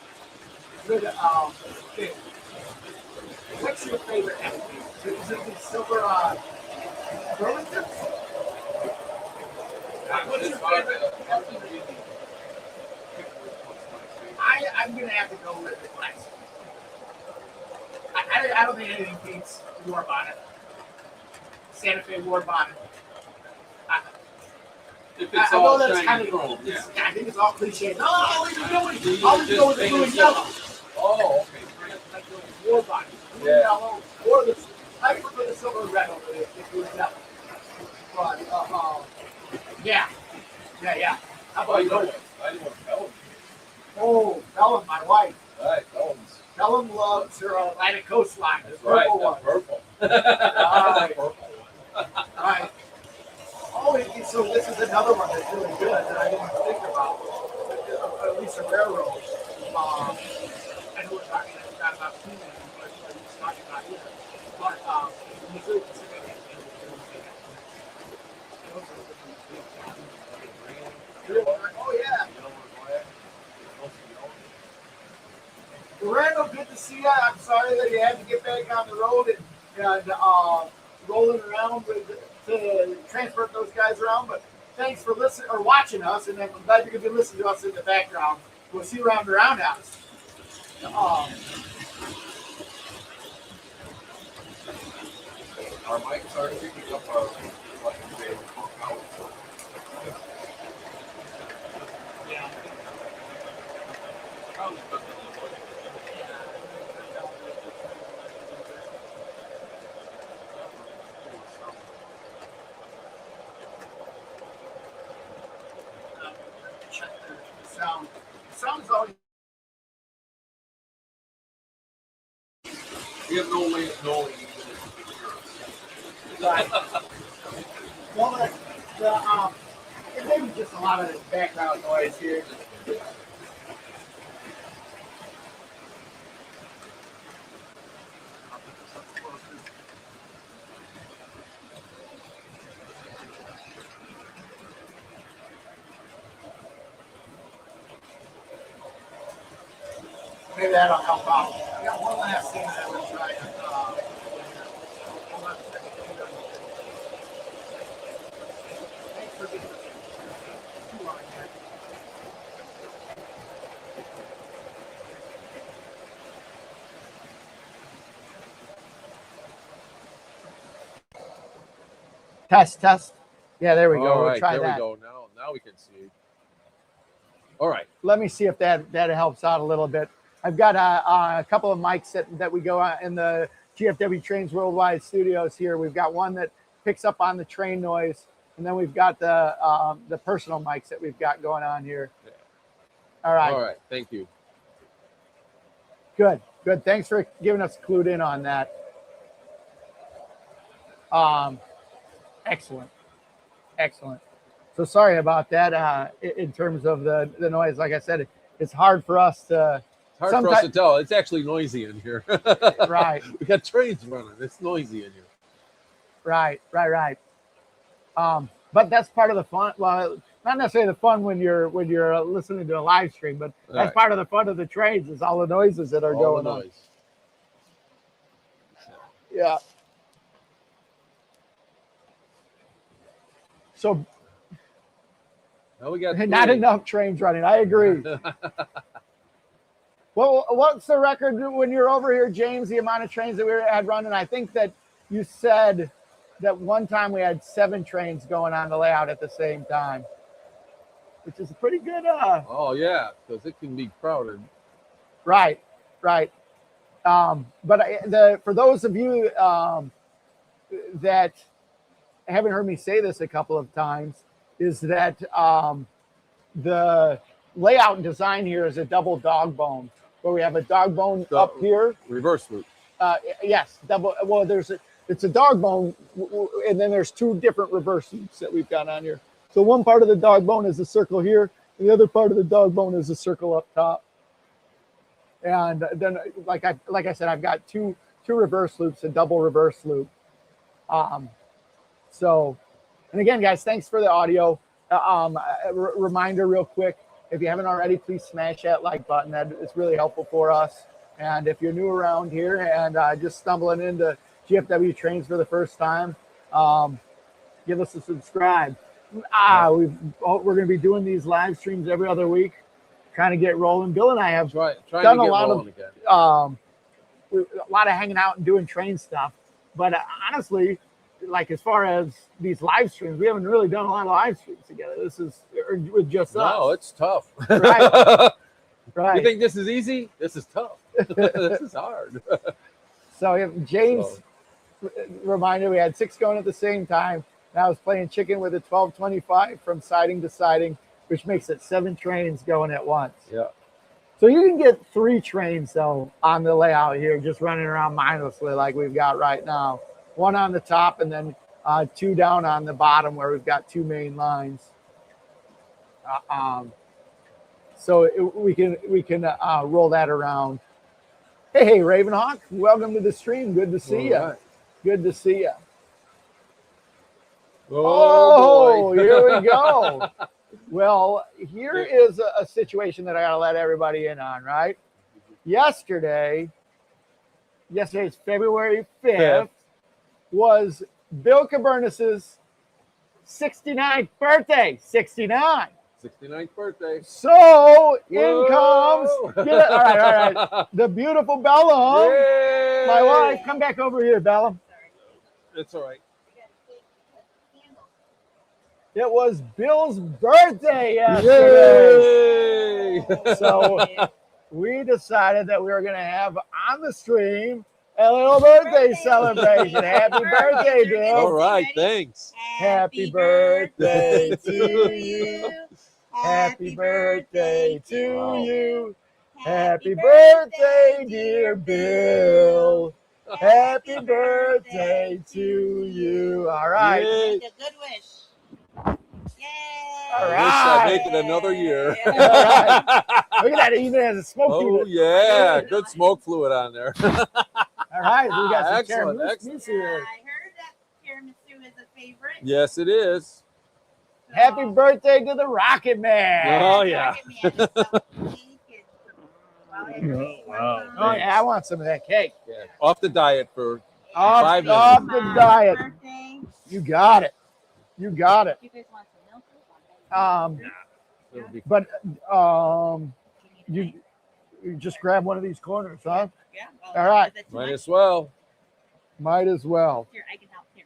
thing. What's your favorite FP? Is it the silver Burlington? What's your favorite FP? I'm gonna have to go with the classic. I don't think anything beats War Bonnet. Santa Fe War Bonnet. If it's I know all that's shiny kind of chrome, yeah. I think it's all cliche. No, I'll even go with the blue and yellow. Oh, okay. Like the War Bonnet, blue and yellow, or the I prefer the silver and red over the blue and yellow. But yeah. How about you? I didn't want to tell him. Oh, Ellen, my wife. Right, Ellen's. Ellen loves her Atlantic coastline, the That's purple right, one. that purple. Right. Purple one. Right. Oh, so this is another one that's really good that I didn't think about. At least a railroad. I know we're talking about two names, but we're talking about here. But Missouri Pacific oh yeah. Randall, good to see you. I'm sorry that you had to get back on the road and rolling around to transport those guys around. But thanks for listening or watching us, and I'm glad you're going to be listening to us in the background. We'll see you around the roundhouse. Our mics are picking up our Yeah. Check the sound. The sound's always. We have no way of knowing even Right. Well, it may be just a lot of background noise here. Maybe that'll help out. I got one last thing that I would try. Hold on a second. Thanks for being too long here. Test. Yeah, there we go. All We'll right, try there that. we go. Now we can see. All right. Let me see if that helps out a little bit. I've got a couple of mics that we go in the GFWtrains Worldwide studios here. We've got one that picks up on the train noise, and then we've got the personal mics that we've got going on here. Yeah. All right. All right. Thank you. Good. Thanks for giving us clued in on that. Excellent. So sorry about that. In terms of the noise, like I said, it's hard for us to. It's hard for us to tell. It's actually noisy in here. Right. We got trains running. It's noisy in here. Right. But that's part of the fun. Well, not necessarily the fun when you're listening to a live stream, but that's part of the fun of the trains is all the noises that are going on. Yeah. So now we got not enough trains running. I agree. Well, what's the record when you're over here, James? The amount of trains that we had running? I think that you said that one time we had 7 trains going on the layout at the same time, which is a pretty good. Oh yeah, because it can be crowded. Right. But for those of you that haven't heard me say this a couple of times, is that the layout and design here is a double dog bone, where we have a dog bone up here. Reverse loop. Yes, double. Well, it's a dog bone, and then there's 2 different reverse loops that we've got on here. So one part of the dog bone is a circle here, and the other part of the dog bone is a circle up top. And then, like I said, I've got two reverse loops, a double reverse loop. So, and again, guys, thanks for the audio. Reminder real quick, if you haven't already, please smash that like button. That is really helpful for us. And if you're new around here and just stumbling into GFWtrains for the first time, give us a subscribe. We're going to be doing these live streams every other week, trying to get rolling. Bill and I have trying done to get a lot rolling of again. a lot of hanging out and doing train stuff. But honestly, like as far as these live streams, we haven't really done a lot of live streams together. This is with just us. No, it's tough. Right. Right. You think this is easy? This is tough. This is hard. So if James reminded, we had 6 going at the same time. And I was playing chicken with a 1225 from siding to siding, which makes it 7 trains going at once. Yeah. So you can get 3 trains though on the layout here, just running around mindlessly like we've got right now. 1 on the top and then 2 down on the bottom where we've got 2 main lines. So we can roll that around. Hey, Ravenhawk, welcome to the stream. Good to see you. Right. Good to see you. Oh, boy. Here we go. Well, here is a situation that I got to let everybody in on, right? Yesterday's February 5th, was Bill Cabernis's 69th birthday. 69. 69th birthday. So in comes, all right. The beautiful Bella, Yay! my wife. Come back over here, Bella. It's all right. It was Bill's birthday yesterday. Yay! So we decided that we were going to have on the stream a little birthday celebration. Happy birthday, Bill. All right, thanks. Happy birthday to you. Happy birthday to you. Happy birthday, dear Bill. Happy birthday to you. All right. Yay. A good wish. Yay. All I right. wish I'd make it another year. All right. Look at that. It even has a smoke Oh, unit. yeah. Good smoke fluid on there. All right. We got some Excellent, tiramisu excellent. Yeah, here. I heard that tiramisu is a favorite. Yes, it is. Happy birthday to the Rocket Man. Oh, yeah. Wow. Oh, yeah. I want some of that cake. Yeah. Off the diet for Off 5 minutes. off the diet. Birthday. You got it. You got it. You guys want some milk or something? It'll be- But you just grab one of these corners, huh? Yeah. All right. Is it too Might much? as well. Might as well. Here, I can help. Here.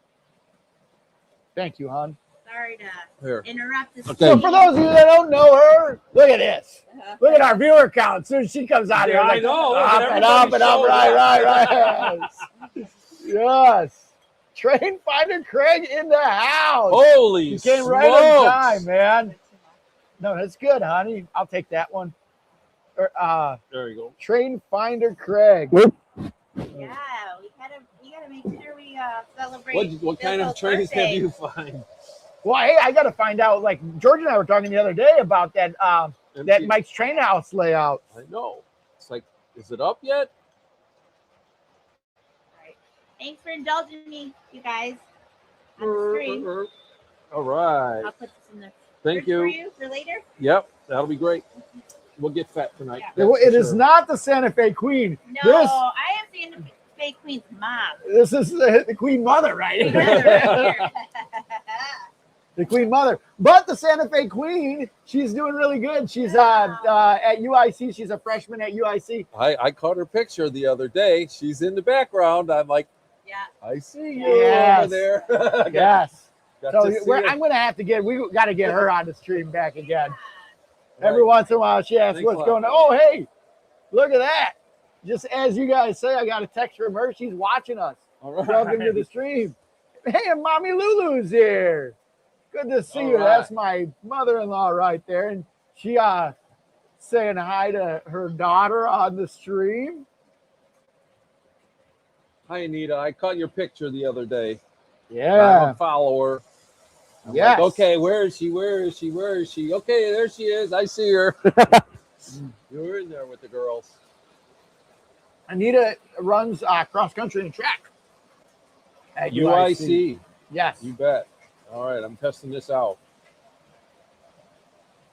Thank you, hon. Sorry to Here. interrupt this. Okay. So for those of you that don't know her, look at this. Look at our viewer count. As soon as she comes out here, Yeah, I like, know. Look Up at and up everybody and up. showing Right. Yes. Train Finder Craig in the house. Holy You came smokes. right on time, man. No, that's good, honey. I'll take that one. There you go. Train Finder Craig. Yeah, we gotta make sure we celebrate. What kind of Bill's trains have birthday. you find? Well, hey, I got to find out. Like George and I were talking the other day about that that Mike's Train House layout. I know. It's like, is it up yet? Alright. Thanks for indulging me, you guys. On the stream. All right. I'll put this in the Thank fridge for you. you for later. Yep, that'll be great. We'll get fat tonight. Yeah. that's It for is sure. not the Santa Fe Queen. No, This I am seeing the fake queen's mom. this is the Queen Mother, right? Right here. The Queen Mother. But the Santa Fe Queen, she's doing really good. She's at UIC. She's a freshman at UIC. I caught her picture the other day. She's in the background. I'm like, Yeah. I see you Yes. over there. Yes. Got So to see her. I'm going to have to we got to get her on the stream back again. Right. Every once in a while, she asks Thanks what's a lot. going on. Oh, hey, look at that. Just as you guys say, I got a text from her. She's watching us. All right. Welcome to the stream. Hey, and Mommy Lulu's here. Good to see All you. right. That's my mother-in-law right there, and she saying hi to her daughter on the stream. Hi, Anita. I caught your picture the other day. I'm Yeah. a follower. I'm Yes. like, okay, where is she? Where is she? Where is she? Okay, there she is. I see her. You were in there with the girls. Anita runs cross country and track at UIC. Yes. You bet. All right, I'm testing this out.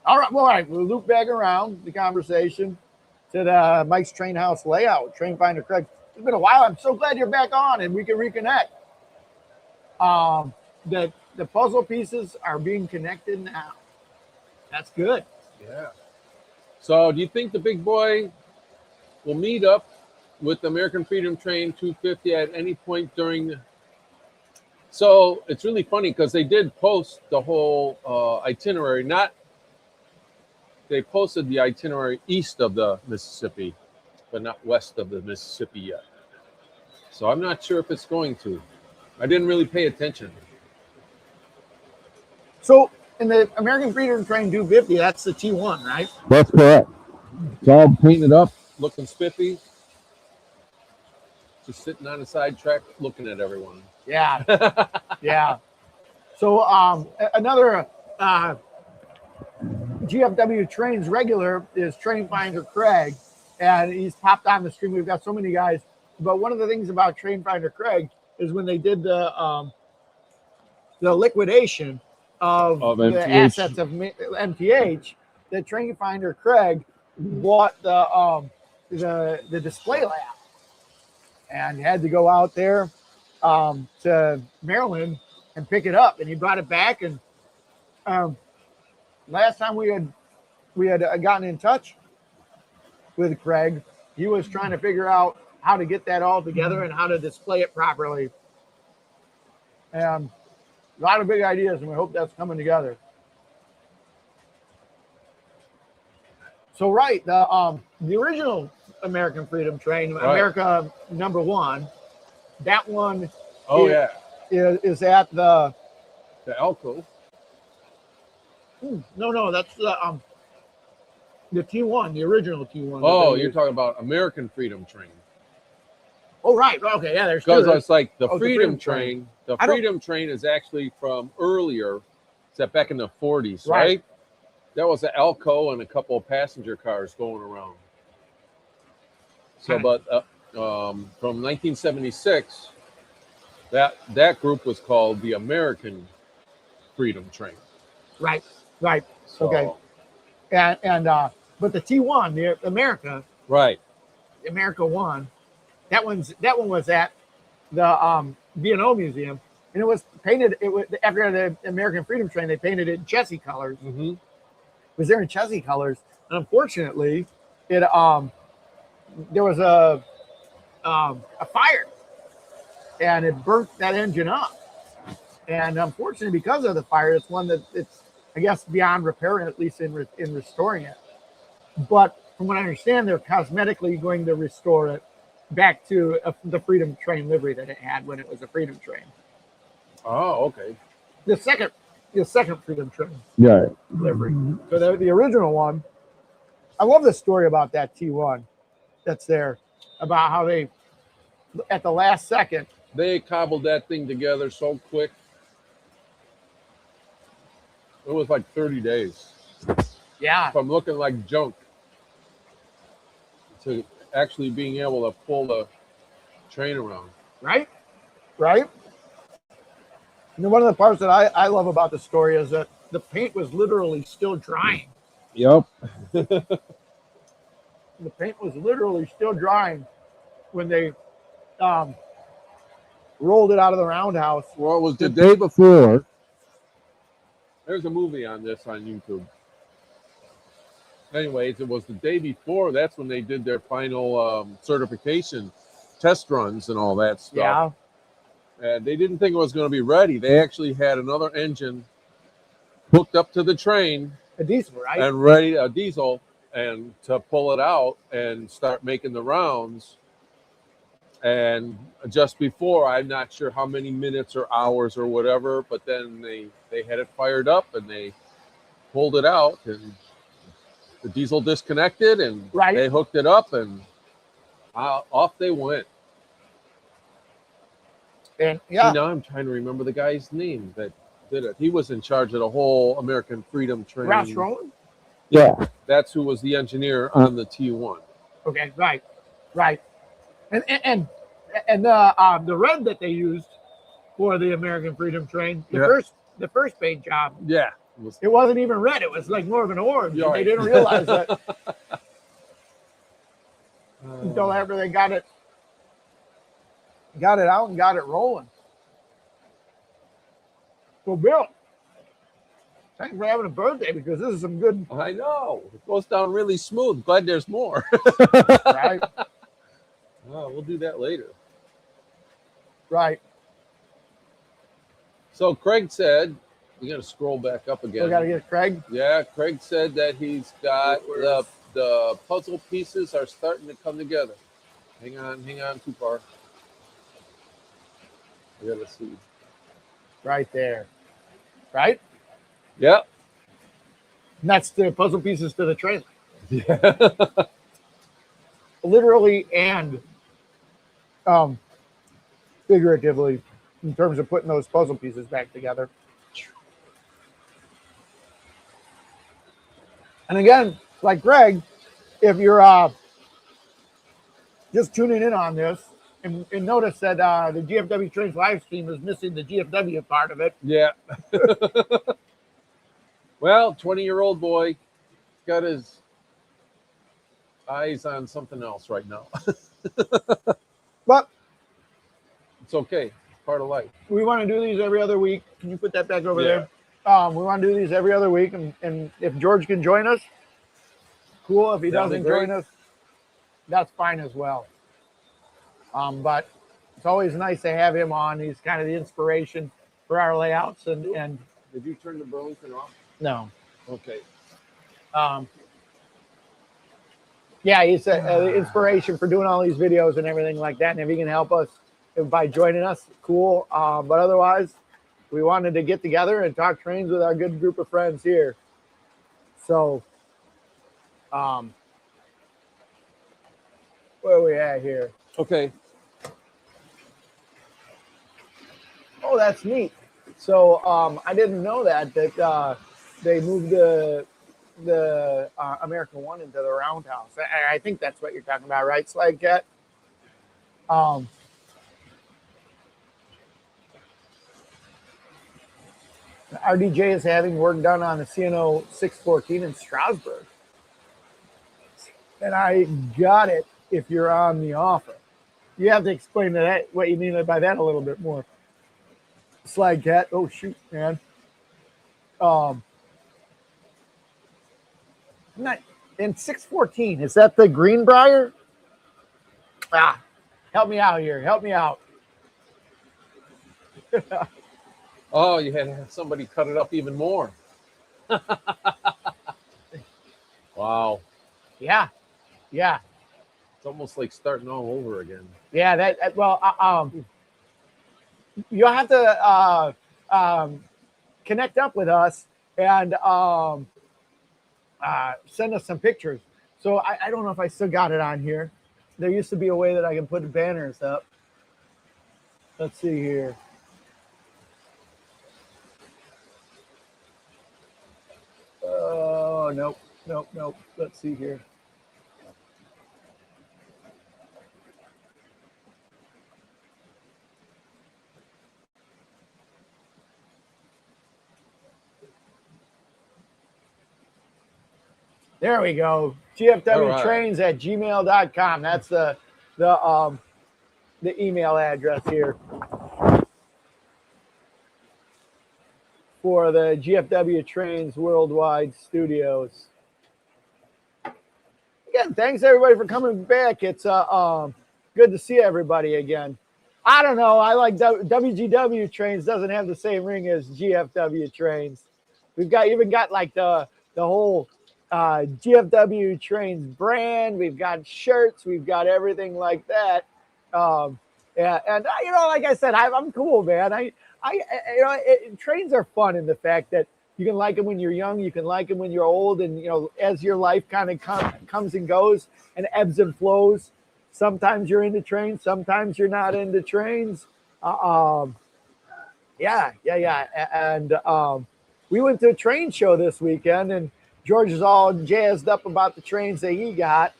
All right. Well, all right. We'll loop back around the conversation to the Mike's Train House layout. Train Finder Craig. It's been a while. I'm so glad you're back on and we can reconnect. The puzzle pieces are being connected now. That's good. Yeah. So, do you think the big boy will meet up with the American Freedom Train 250 at any point during? So it's really funny because they did post the whole itinerary. They posted the itinerary east of the Mississippi, but not west of the Mississippi yet. So I'm not sure if it's going to. I didn't really pay attention. So in the American Freedom Train 250, that's the T1, right? That's correct. It's all painted up, looking spiffy. Just sitting on the side track, looking at everyone. Yeah. Yeah. So another GFWtrains regular is Train Finder Craig, and he's popped on the stream. We've got so many guys. But one of the things about Train Finder Craig is when they did the liquidation of the MTH. assets of MTH, the Train Finder Craig bought the display lab, and had to go out there to Maryland and pick it up, and he brought it back. And last time we had gotten in touch with Craig, he was trying to figure out how to get that all together and how to display it properly. And a lot of big ideas, and we hope that's coming together. So right, the original American Freedom Train, Right. America #1, that one Oh, is, yeah. is at the Elko. no, that's the T1, the original T1. Oh, you're talking about American Freedom Train. Oh, right. Okay, yeah, there's Because two. it's like the Oh, the Freedom Freedom Train. Train. The I don't- Freedom Train is actually from earlier. It's that back in the 40s, Right. right? That was an Elko and a couple of passenger cars going around. So, Okay. but from 1976, that group was called the American Freedom Train. Right. So, Okay. And but the T1, the America Right. 1, that one was at the B&O Museum, and it was painted. It was after the American Freedom Train. They painted it in Chessy colors. Mm-hmm. It was there in Chessy colors, and unfortunately, it there was a fire, and it burnt that engine up. And unfortunately, because of the fire, it's one that it's, I guess, beyond repair, at least in restoring it. But from what I understand, they're cosmetically going to restore it back to the Freedom Train livery that it had when it was a Freedom Train. Oh, okay. The second Freedom Train Yeah. livery. So the original one, I love the story about that T1 that's there, about how they, at the last second, They cobbled that thing together so quick. It was like 30 days yeah, from looking like junk to actually being able to pull the train around. right? And one of the parts that I love about the story is that the paint was literally still drying. Yep. The paint was literally still drying when they rolled it out of the roundhouse. Well, it was the day before. There's a movie on this on YouTube. Anyways, it was the day before. That's when they did their final certification test runs and all that stuff. Yeah, And they didn't think it was going to be ready. They actually had another engine hooked up to the train a diesel, right? and ready, a diesel, and to pull it out and start making the rounds. And just before, I'm not sure how many minutes or hours or whatever, but then they had it fired up and they pulled it out and the diesel disconnected and Right. they hooked it up and off they went. And See, yeah, now I'm trying to remember the guy's name that did it. He was in charge of the whole American Freedom Train. Rouse Roland. Yeah, that's who was the engineer on the T1. Okay, right. And the red that they used for the American Freedom Train, the first paint job, Yeah. it wasn't even red. It was like more of an orange. You're And right. they didn't realize that until after they got it out and got it rolling. Well, Bill, thanks for having a birthday because this is some good. I know. It goes down really smooth. Glad there's more. Right. Oh, we'll do that later. Right. So Craig said, we got to scroll back up again. We got to get Craig. Yeah, Craig said that he's got the puzzle pieces are starting to come together. Hang on too far. I gotta see. Right there. Right? Yep. And that's the puzzle pieces to the trailer. Yeah. Literally and figuratively in terms of putting those puzzle pieces back together. And again, like Greg, if you're just tuning in on this and notice that the GFWtrains live stream is missing the GFW part of it. Yeah. Well, 20-year-old boy got his eyes on something else right now. But It's okay. It's part of life. we want to do these every other week. Can you put that back over Yeah. there? We want to do these every other week. And if George can join us, cool. If he That'll be doesn't great. join us, that's fine as well. But it's always nice to have him on. He's kind of the inspiration for our layouts. And Did you turn the Burlington off? no, Okay. yeah, he's the inspiration for doing all these videos and everything like that. And if he can help us by joining us, cool. But otherwise, we wanted to get together and talk trains with our good group of friends here. So, where are we at here? Okay. Oh, that's neat. So I didn't know that they moved the American One into the roundhouse. I think that's what you're talking about, right, Slide Cat? RDJ is having work done on the CNO 614 in Strasbourg. And I got it if you're on the offer. You have to explain that what you mean by that a little bit more. Slide Cat. Oh shoot, man. Not in 614. Is that the Greenbrier? Help me out here. Help me out. Oh, you had to have somebody cut it up even more. Wow. Yeah. It's almost like starting all over again. Yeah, you'll have to connect up with us and send us some pictures. So I don't know if I still got it on here. There used to be a way that I can put banners up. Let's see here. Oh, nope. Let's see here. There we go. GFWtrains at gmail.com. That's the email address here for the GFWtrains Worldwide Studios. Again, thanks everybody for coming back. It's good to see everybody again. I don't know. I like WGWtrains doesn't have the same ring as GFWtrains. We've even got like the whole GFWtrains brand. We've got shirts. We've got everything like that. Yeah, and you know, like I said, I'm cool, man. You know, trains are fun in the fact that you can like them when you're young, you can like them when you're old, and you know, as your life kind of comes and goes and ebbs and flows. Sometimes you're into trains, sometimes you're not into trains. Yeah, and we went to a train show this weekend, and George is all jazzed up about the trains that he got,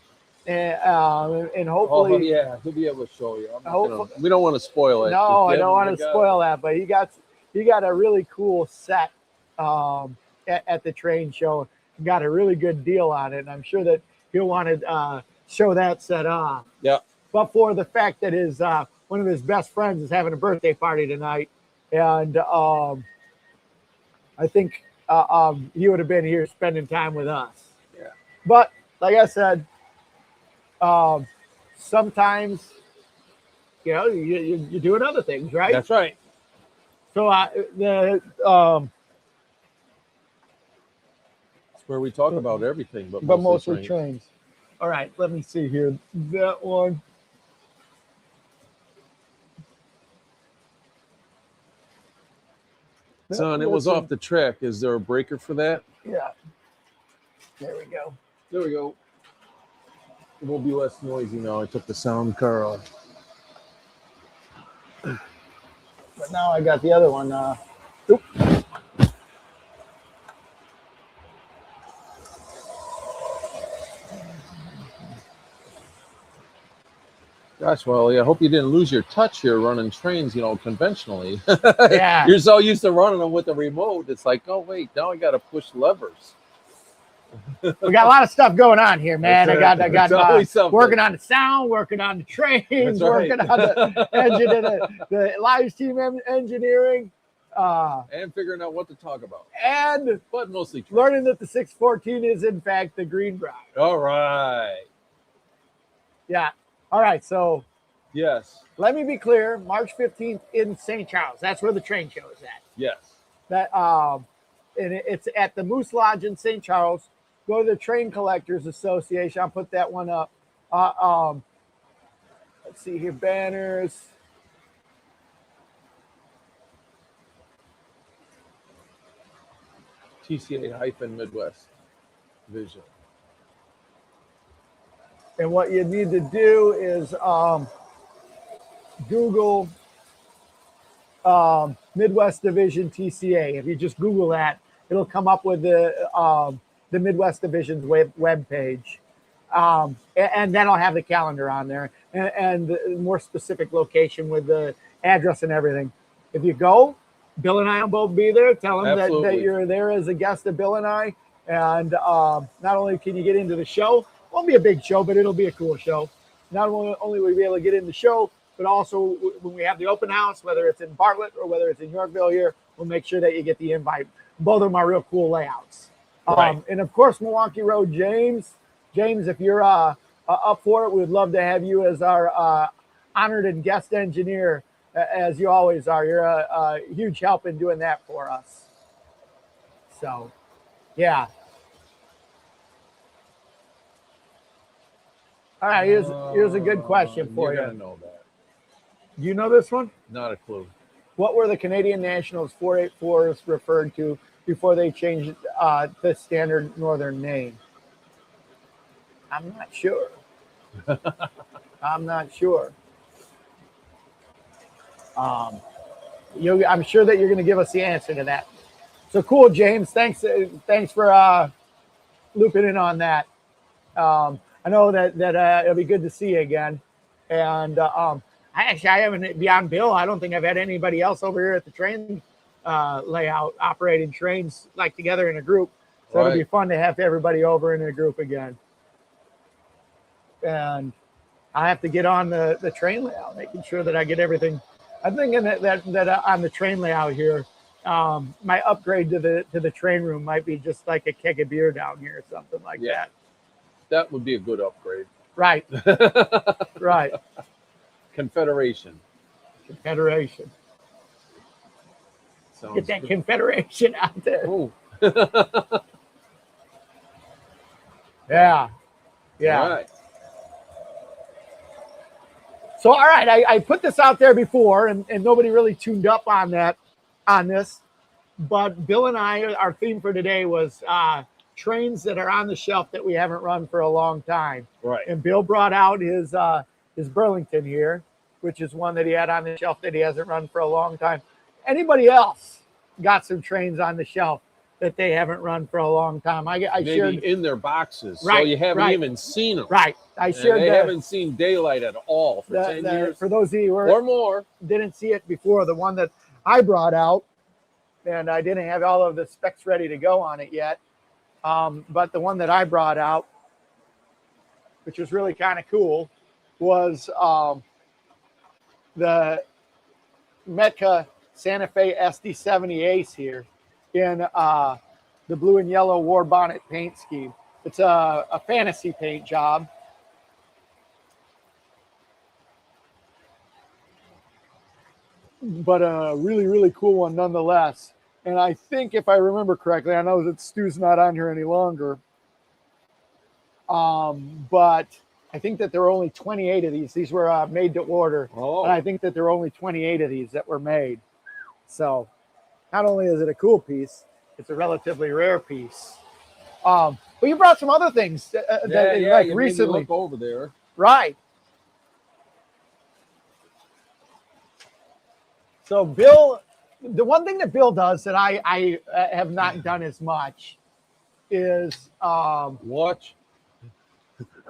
and hopefully, Oh yeah, he'll be able to show you. Hopefully- We don't want to spoil it. no, I Give don't him want the to spoil that, but he got a really cool set at the train show. Got a really good deal on it, and I'm sure that he'll want to show that set off. Yeah. But for the fact that his one of his best friends is having a birthday party tonight, and I think he would have been here spending time with us. Yeah. But like I said, sometimes you know you're doing other things, right? That's right. So It's where we talk about everything, but mostly trains. trains. All right, let me see here. That one. Son, it was off the track. Is there a breaker for that? Yeah. There we go. There we go. It will be less noisy now. I took the sound car off. But now I got the other one. Oop. Gosh, well, I hope you didn't lose your touch here running trains, you know, conventionally. Yeah. You're so used to running them with the remote. It's like, oh, wait, now I got to push levers. We got a lot of stuff going on here, man. That's I right. got It's always something. working on the sound, working on the trains, That's right. working on the engine, the live stream engineering, And figuring out what to talk about. and But mostly trains. learning that the 614 is in fact the Greenbrier. All right. Yeah. All right. So Yes. let me be clear. March 15th in St. Charles. That's where the train show is at. Yes. That and it's at the Moose Lodge in St. Charles. Go to the Train Collectors Association. I'll put that one up. Let's see here, banners. TCA-Midwest Division. And what you need to do is Google Midwest Division TCA. If you just Google that, it'll come up with the Midwest Division's web page. And then I'll have the calendar on there and the more specific location with the address and everything. If you go, Bill and I will both be there. Tell them that you're there as a guest of Bill and I. And not only can you get into the show, it won't be a big show, but it'll be a cool show. Not only will you be able to get in the show, but also when we have the open house, whether it's in Bartlett or whether it's in Yorkville here, we'll make sure that you get the invite. Both of them are real cool layouts. Right. And of course, Milwaukee Road, James, if you're up for it, we would love to have you as our honored and guest engineer, as you always are. You're a huge help in doing that for us. So, yeah. All right, here's a good question for You're you. gonna know that. Do you know this one? Not a clue. What were the Canadian Nationals 484s referred to before they changed the standard northern name? I'm not sure. I'm not sure. I'm sure that you're going to give us the answer to that. So cool, James. Thanks for looping in on that. I know that it'll be good to see you again. And I haven't, beyond Bill, I don't think I've had anybody else over here at the train layout operating trains like together in a group. So It'll be fun to have everybody over in a group again. And I have to get on the train layout, making sure that I get everything. I'm thinking that on the train layout here, my upgrade to the train room might be just like a keg of beer down here or something like that. That would be a good upgrade. Right. Right. Confederation. Sounds Get that good. Confederation out there. Oh. Yeah. All right. So, all right, I put this out there before, and nobody really tuned up on this. But Bill and I, our theme for today was trains that are on the shelf that we haven't run for a long time. Right. And Bill brought out his Burlington here, which is one that he had on the shelf that he hasn't run for a long time. Anybody else got some trains on the shelf that they haven't run for a long time? I Maybe shared in their boxes, so Right, you haven't right. even seen them. right. I And shared they the- haven't seen daylight at all for 10 years for those of you who or more. didn't see it before, the one that I brought out, and I didn't have all of the specs ready to go on it yet. But the one that I brought out, which was really kind of cool, was the Metka Santa Fe SD70 Ace here in the blue and yellow war bonnet paint scheme. It's a fantasy paint job. But a really, really cool one nonetheless. And I think, if I remember correctly, I know that Stu's not on here any longer, but I think that there were only 28 of these. These were made to order. Oh, And I think that there were only 28 of these that were made. So not only is it a cool piece, it's a relatively rare piece. But you brought some other things that like you made me recently. look over there. Right. So Bill, the one thing that Bill does that I have not done as much is Watch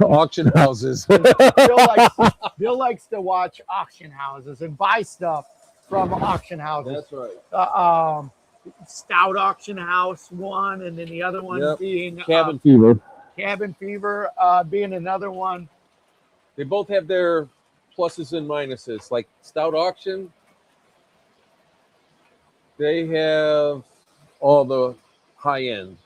auction houses. Bill likes to watch auction houses and buy stuff from auction houses. That's right. Stout Auction House one, and then the other one Yep. being Cabin Fever. Cabin Fever being another one. They both have their pluses and minuses. Like Stout Auction, they have all the high end,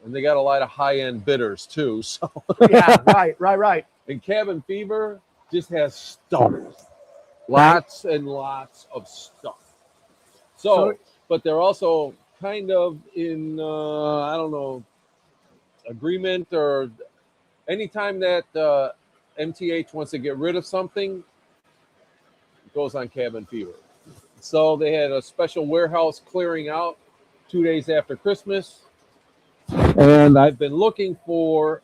and they got a lot of high end bidders too. So Yeah, right. and Cabin Fever just has stuff, lots and lots of stuff. So, but they're also kind of in I don't know, agreement, or anytime that MTH wants to get rid of something, it goes on Cabin Fever. So they had a special warehouse clearing out 2 days after Christmas, and I've been looking for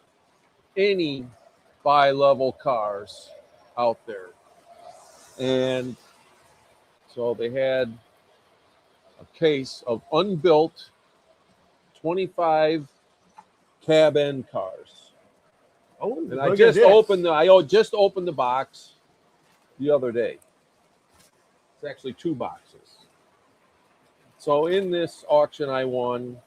any bi-level cars out there, and so they had a case of unbuilt 25 cab end cars. Oh, And I just opened the box the other day. It's actually 2 boxes. So in this auction I won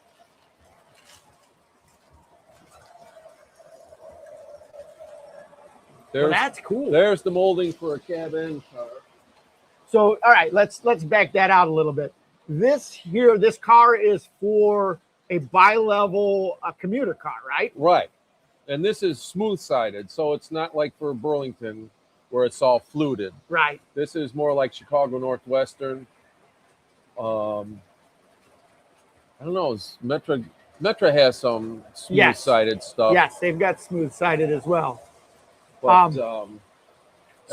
Well, that's cool. There's the molding for a cab end car. So, all right, let's back that out a little bit. This car is for a bi-level commuter car, right? Right. And this is smooth sided, so it's not like for Burlington where it's all fluted. Right. This is more like Chicago Northwestern. I don't know. Metra has some smooth sided stuff. Yes, they've got smooth sided as well. But, So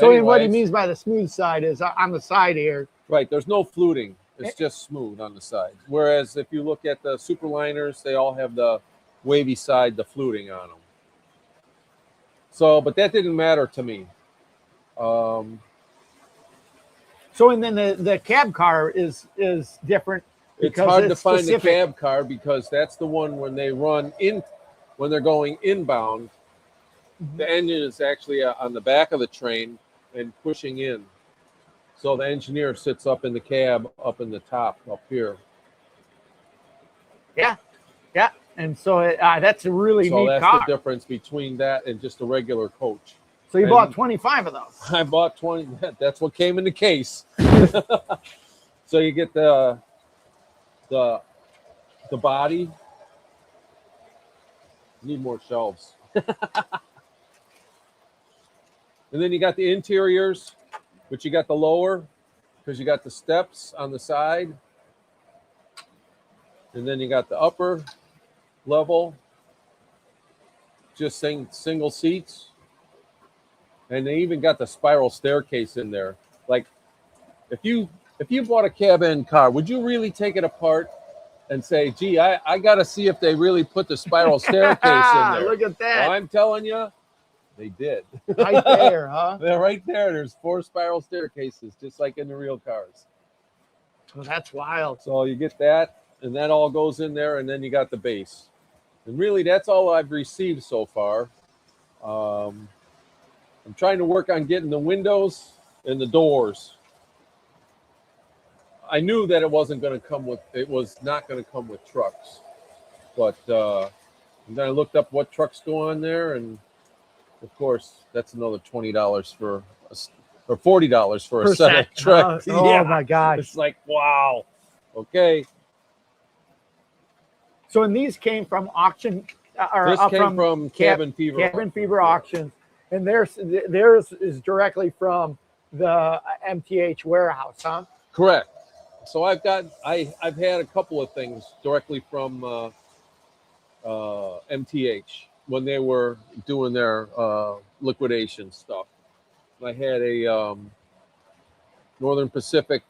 anyways, what he means by the smooth side is on the side here. right, there's no fluting. It's just smooth on the sides. Whereas if you look at the Superliners, they all have the wavy side, the fluting on them. So, but that didn't matter to me. So, and then the cab car is different. It's hard to find the cab car because that's the one when they run in, when they're going inbound. The engine is actually on the back of the train and pushing in. So the engineer sits up in the cab, up in the top, up here. Yeah. And so that's a really neat that's car. the difference between that and just a regular coach. So you bought 25 of those. I bought 20. That's what came in the case. So you get the body. Need more shelves. And then you got the interiors, but you got the lower because you got the steps on the side. And then you got the upper level, just single seats. And they even got the spiral staircase in there. Like, if you bought a cab end car, would you really take it apart and say, gee, I got to see if they really put the spiral staircase in there? Look at that. Well, I'm telling you, they did. Right there, huh? They're right there. There's 4 spiral staircases, just like in the real cars. Well, that's wild. So you get that, and that all goes in there, and then you got the base. And really, that's all I've received so far. I'm trying to work on getting the windows and the doors. I knew that it was not going to come with trucks, but and then I looked up what trucks go on there, and of course that's another $20 or $40 for a set of trucks. Oh my gosh! It's like, wow. Okay. So, and these came from auction, or This came from Cabin Fever. Cabin Fever Auctions, and theirs is directly from the MTH warehouse, huh? Correct. So I've had a couple of things directly from MTH when they were doing their liquidation stuff. I had a Northern Pacific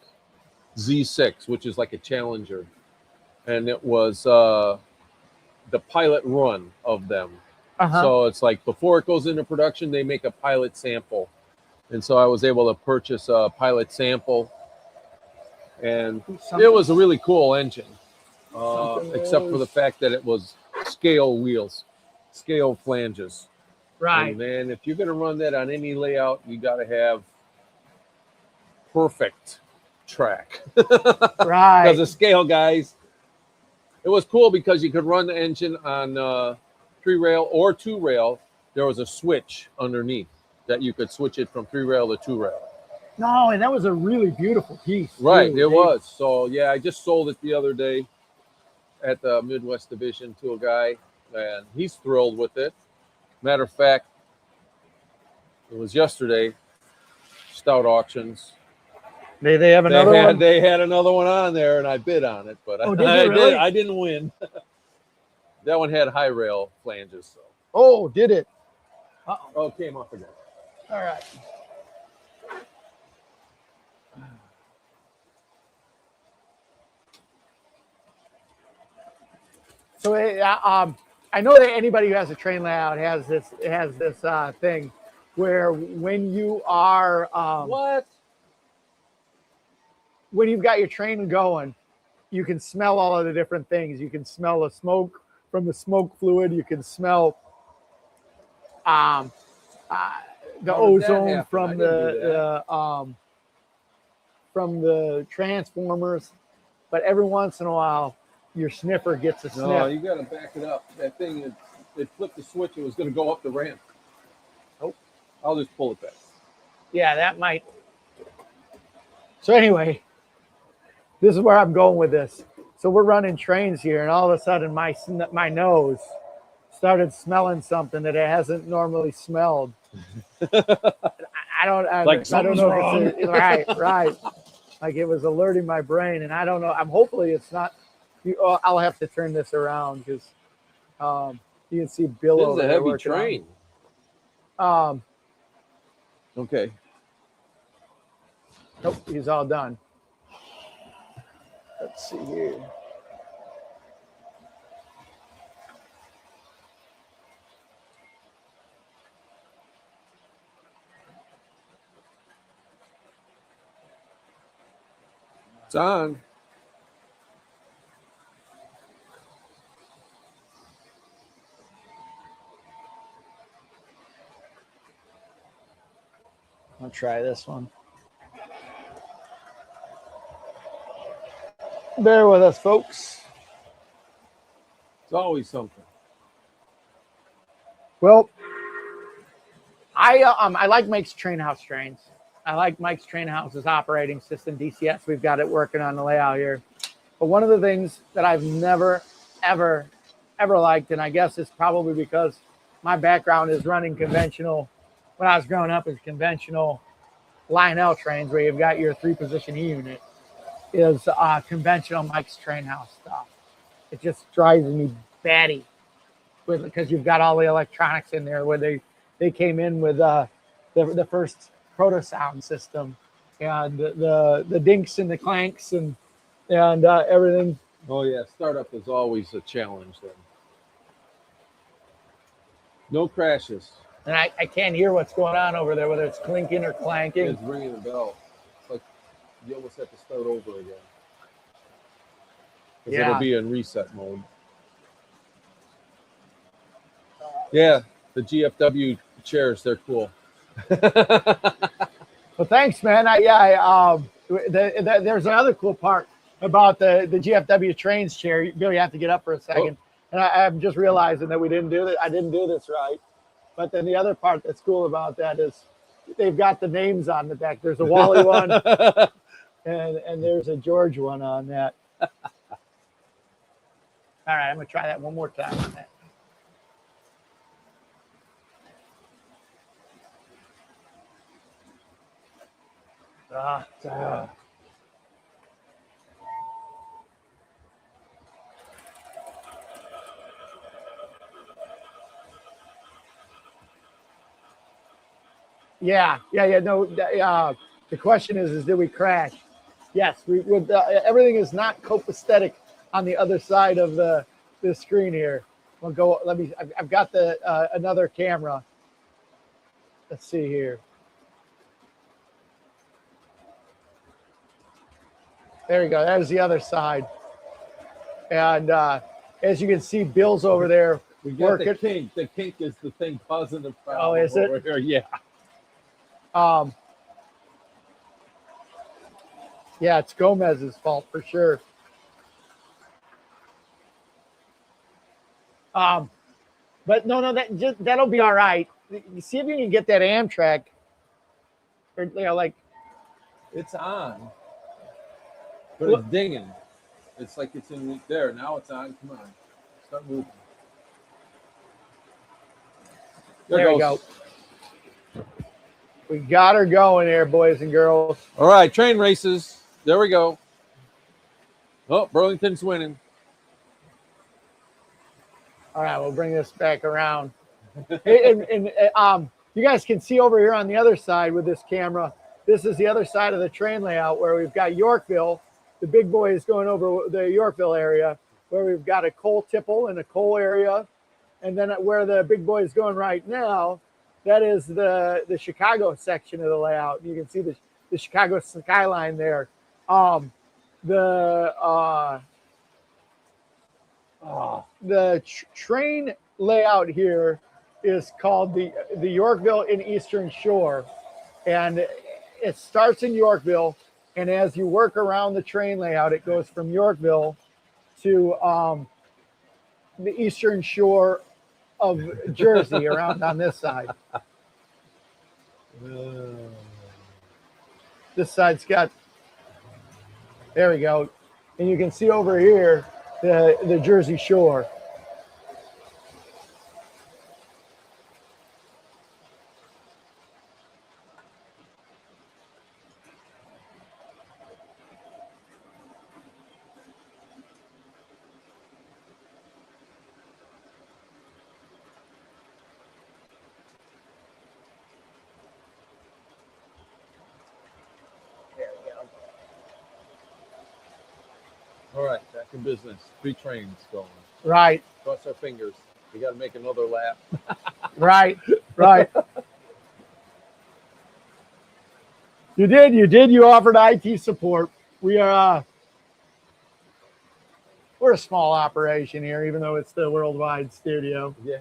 Z6, which is like a Challenger, and it was the pilot run of them. So it's like before it goes into production, they make a pilot sample, and so I was able to purchase a pilot sample. And it was a really cool engine, except for the fact that it was scale wheels, scale flanges. Right. And man, if you're going to run that on any layout, you got to have perfect track. Right. Because the scale, guys, it was cool because you could run the engine on 3-rail or 2-rail. There was a switch underneath that you could switch it from 3-rail to 2-rail. No, and that was a really beautiful piece. Right, it was. So, yeah, I just sold it the other day at the Midwest Division to a guy, and he's thrilled with it. Matter of fact, it was yesterday, Stout Auctions. They have another one? They had another one on there, and I bid on it, but I didn't win. That one had high rail flanges. So. Oh, did it? Uh-oh. Oh, it came off again. All right. So I know that anybody who has a train layout has this thing where when you are when you've got your train going, you can smell all of the different things. You can smell the smoke from the smoke fluid. You can smell the ozone from the transformers. But every once in a while, your sniffer gets a sniff. No, you got to back it up. That thing, it flipped the switch. It was going to go up the ramp. Oh, I'll just pull it back. Yeah, that might. So anyway, this is where I'm going with this. So we're running trains here, and all of a sudden my nose started smelling something that it hasn't normally smelled. I don't know wrong. if it's right. Like it was alerting my brain, and I don't know. Hopefully it's not. I'll have to turn this around because you can see Bill over there. This is a heavy train. Okay. Nope, he's all done. Let's see here. It's on. I'll try this one. Bear with us, folks. It's always something. Well, I like Mike's Train House trains. I like Mike's Train House's operating system, DCS. We've got it working on the layout here. But one of the things that I've never, ever liked, and I guess it's probably because my background is running conventional, when I was growing up, is conventional Lionel trains where you've got your 3-position E unit, is conventional Mike's Train House stuff. It just drives me batty because you've got all the electronics in there where they came in with the first proto sound system, and the dinks and the clanks and everything. Oh yeah, startup is always a challenge then. No crashes. And I can't hear what's going on over there, whether it's clinking or clanking. It's ringing a bell. It's like you almost have to start over again. Because Yeah. it'll be in reset mode. Yeah, the GFW chairs, they're cool. Well, thanks, man. There's another cool part about the GFWtrains chair. Bill, you have to get up for a second. And I'm just realizing that we didn't do that. I didn't do this right. But then the other part that's cool about that is they've got the names on the back. There's a Wally one, and there's a George one on that. All right, I'm gonna try that one more time on that. Yeah. No, the question is did we crash? Yes, we would. Everything is not copacetic on the other side of the screen here. We'll go. Let me. I've got the another camera. Let's see here. There you go. That is the other side. And as you can see, Bill's over there. We got working. the kink. The kink is the thing causing the problem. Oh, is it? Over here. Yeah. Yeah, it's Gomez's fault for sure. But no, that'll be all right. See if you can get that Amtrak, or like It's on, but it's dinging. It's like it's in there now. It's on. Come on, start moving. There we go. We got her going here, boys and girls. All right, train races. There we go. Oh, Burlington's winning. All right, we'll bring this back around. and you guys can see over here on the other side with this camera. This is the other side of the train layout where we've got Yorkville. The big boy is going over the Yorkville area where we've got a coal tipple and a coal area. And then where the big boy is going right now, that is the Chicago section of the layout. You can see the Chicago skyline there. The train layout here is called the Yorkville and Eastern Shore, and it starts in Yorkville, and as you work around the train layout, it goes from Yorkville to the Eastern Shore of Jersey around on this side. This side's got, there we go, and you can see over here the Jersey Shore. All right, back in business. 3 trains going. Right. Cross our fingers. We got to make another lap. Right. You did. You offered IT support. We're a small operation here, even though it's the worldwide studio. Yeah.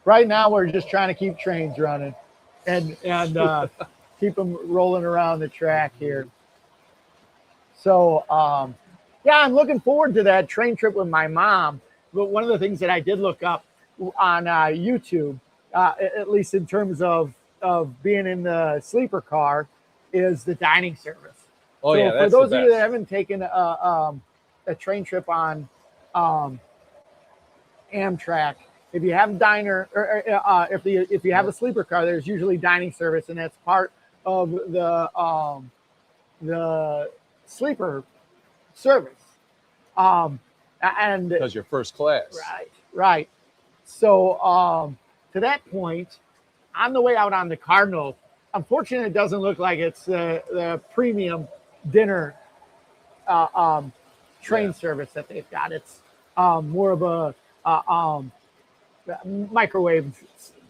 Right now, we're just trying to keep trains running and keep them rolling around the track here. So, yeah, I'm looking forward to that train trip with my mom. But one of the things that I did look up on YouTube, at least in terms of being in the sleeper car, is the dining service. Oh, so yeah, for that's those the of you that best. haven't taken a train trip on Amtrak, if you have diner or if you have a sleeper car, there's usually dining service, and that's part of the sleeper service. And Because you're first class. right. So to that point, on the way out on the Cardinal, unfortunately, it doesn't look like it's the premium dinner train service that they've got. It's more of a microwave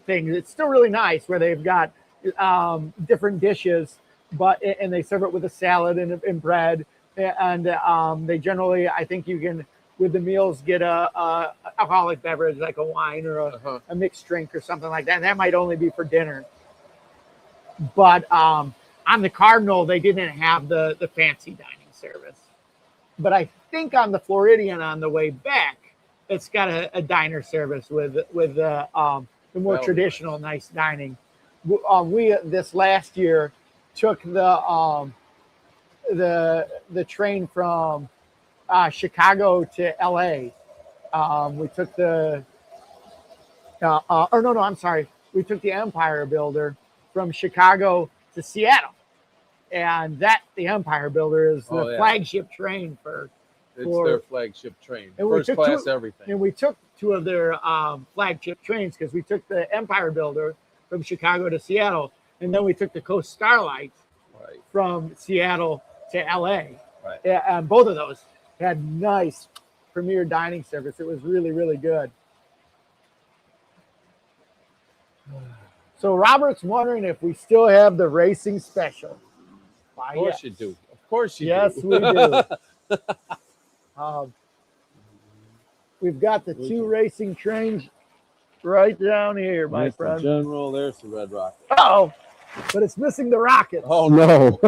thing. It's still really nice where they've got different dishes, and they serve it with a salad and bread. And they generally, I think you can, with the meals, get a alcoholic beverage like a wine or a mixed drink or something like that. And that might only be for dinner. But on the Cardinal, they didn't have the fancy dining service. But I think on the Floridian on the way back, it's got a diner service with the more traditional nice dining. We this last year took the train from Chicago to LA. We took the I'm sorry. We took the Empire Builder from Chicago to Seattle, and the Empire Builder is the flagship train for. It's their flagship train, and first class everything. And we took two of their flagship trains because we took the Empire Builder from Chicago to Seattle, and then we took the Coast Starlight from Seattle to LA. Right. And both of those had nice premier dining service. It was really, really good. So Robert's wondering if we still have the racing special. Of course you do. Of course you do. Yes, we do. We've got the two racing trains right down here, my friend. General, there's the red rocket. Oh, but it's missing the rockets. Oh no.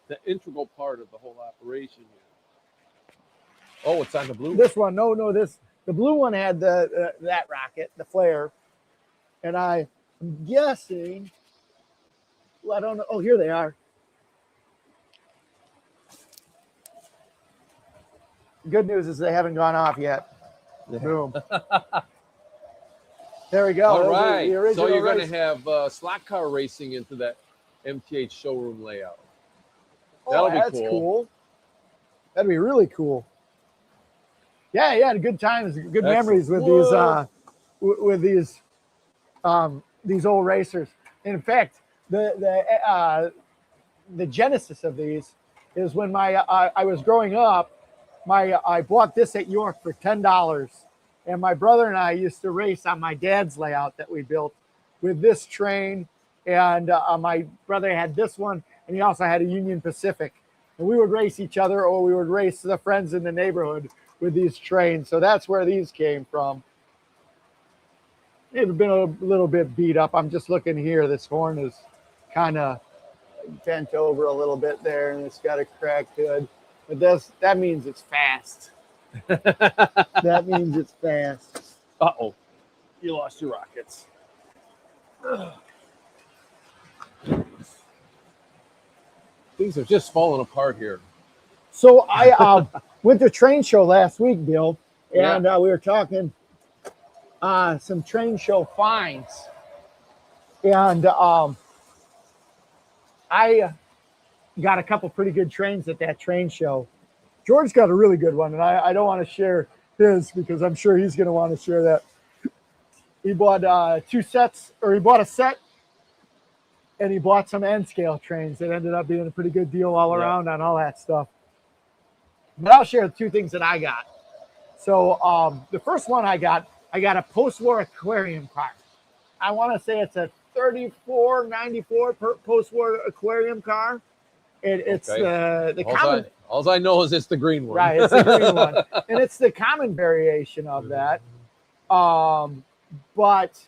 The integral part of the whole operation here. Oh, it's on the blue. This one, no, the blue one had that rocket, the flare, and I'm guessing. Well, I don't know. Oh, here they are. Good news is they haven't gone off yet. Boom. There we go. All right. So you're going to have slot car racing into that MTH showroom layout. That'll be cool. That'd be really cool. Yeah, yeah, good times, good memories with these old racers. In fact, the genesis of these is when I was growing up. I bought this at York for $10, and my brother and I used to race on my dad's layout that we built with this train, and my brother had this one, and he also had a Union Pacific, and we would race each other, or we would race the friends in the neighborhood with these trains. So that's where these came from. They've been a little bit beat up. I'm just looking here. This horn is kind of bent over a little bit there, and it's got a cracked hood. But that means it's fast. That means it's fast. Uh-oh. You lost your rockets. Things are just falling apart here. So I went to train show last week, Bill, and we were talking some train show finds. And I got a couple pretty good trains at that train show. George got a really good one, and I don't want to share his because I'm sure he's going to want to share that. He bought he bought a set, and he bought some N scale trains. It ended up being a pretty good deal all around on all that stuff. But I'll share two things that I got. So the first one I got a post-war aquarium car. I want to say it's a 3494 post-war aquarium car. It's the common. All I know is it's the green one. Right, it's the green one, and it's the common variation of that. But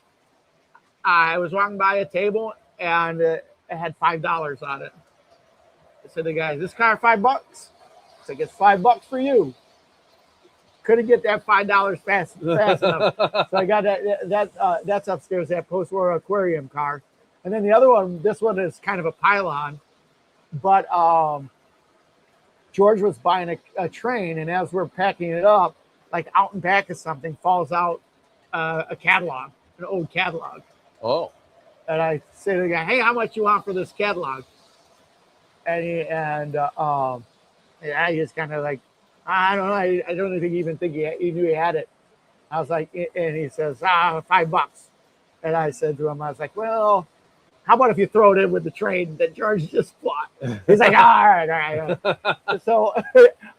I was walking by a table and it had $5 on it. I said to the guy, "This car $5?" It's like, "It's $5 for you." Couldn't get that $5 fast enough, so I got that. That's upstairs, that post-war aquarium car, and then the other one. This one is kind of a pylon. But George was buying a train, and as we're packing it up, like out and back of something falls out a catalog, an old catalog. Oh. And I say to the guy, "Hey, how much you want for this catalog?" And I just kind of like, I don't know. I don't even think he knew he had it. I was like, and he says, $5. And I said to him, I was like, well, how about if you throw it in with the train that George just bought? He's like, all right. So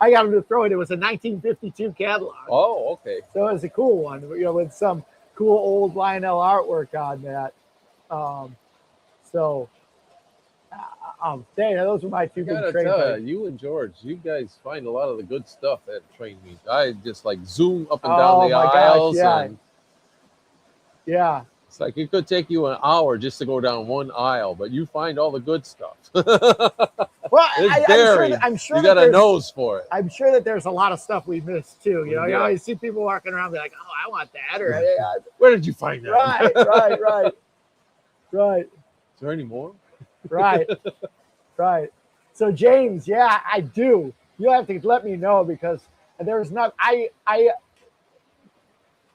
I got him to throw it. It was a 1952 Cadillac. Oh, okay. So it was a cool one, you know, with some cool old Lionel artwork on that. Dang, those were my two I big gotta train tell fights. you and George, you guys find a lot of the good stuff at train meet. I just like zoom up and down the my gosh, aisles, yeah. and Yeah. it's like it could take you an hour just to go down one aisle, but you find all the good stuff. Well, It's buried. I'm sure You that got a there's- nose for it. I'm sure that there's a lot of stuff we missed too. You know, you Yeah. always see people walking around be like, "Oh, I want that," or Where did you find that? right. Is there any more? Right. So James, yeah, I do. You'll have to let me know because there's not. I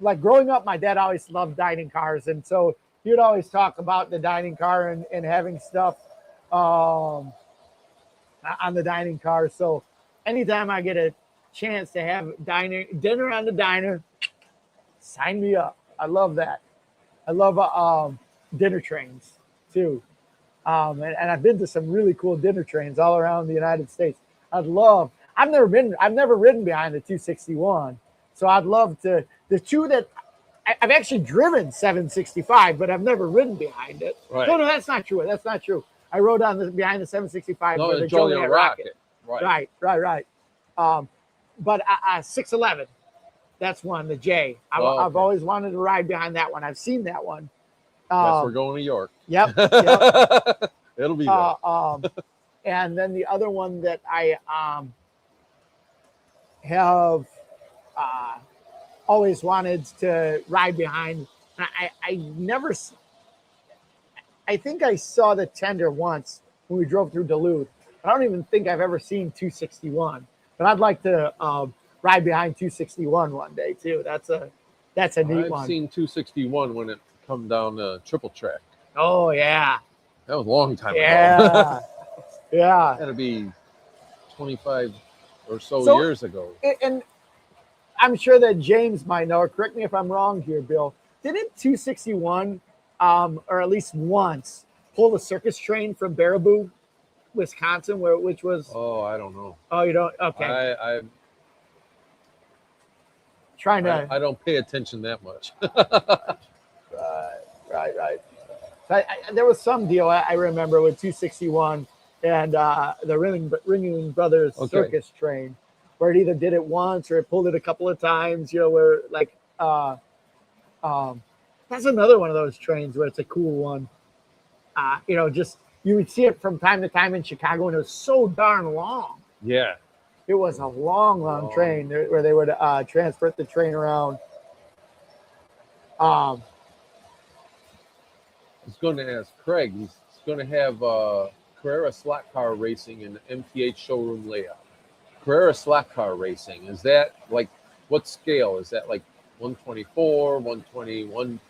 like growing up. My dad always loved dining cars, and so he'd always talk about the dining car and having stuff on the dining car. So anytime I get a chance to have dinner on the diner, sign me up. I love that. I love dinner trains too. And I've been to some really cool dinner trains all around the United States. I've never ridden behind the 261. So I'd love to, the two that I've actually driven 765, but I've never ridden behind it. Right. No, that's not true. I rode behind the 765. No, with the Joliet Rocket. Right. Right. But 611, that's one, the J. I've Okay. always wanted to ride behind that one. I've seen that one. Yes, we're going to York. Yep. It'll be there. And then the other one that I have always wanted to ride behind. I think I saw the tender once when we drove through Duluth. I don't even think I've ever seen 261, but I'd like to ride behind 261 one day too. That's a neat one. I've seen 261 when it come down the triple track. Oh yeah. That was a long time ago. Yeah. That'd be 25 or so years ago. And I'm sure that James might know, or correct me if I'm wrong here, Bill. Didn't 261, or at least once, pull the circus train from Baraboo, Wisconsin, which was? Oh, I don't know. Oh, you don't? Okay. I don't pay attention that much. Right. There was some deal I remember with 261 and the Ringling Brothers circus train, where it either did it once or it pulled it a couple of times. You know, where like that's another one of those trains where it's a cool one. You know, just you would see it from time to time in Chicago, and it was so darn long. Yeah. It was a long train where they would transport the train around. I was going to ask Craig. He's going to have Carrera slot car racing in the MTH showroom layout. Carrera slot car racing, is that like what scale? Is that like 124, 121?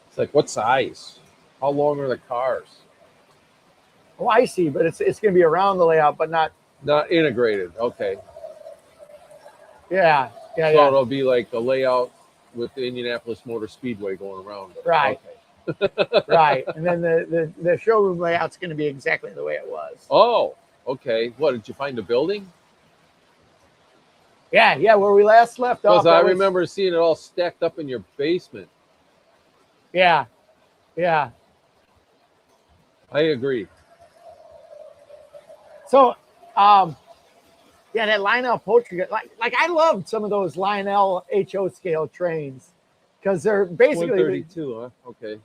It's like what size? How long are the cars? Oh, I see, but it's going to be around the layout, but not integrated. Okay. Yeah. So it'll be like the layout with the Indianapolis Motor Speedway going around it. Right. Okay. Right. And then the showroom layout's going to be exactly the way it was. Oh, okay. What, did you find a building? Yeah, where we last left off. Because I remember seeing it all stacked up in your basement. Yeah. I agree. So, that Lionel Poultry, like I loved some of those Lionel HO scale trains because they're basically 132, huh? Okay.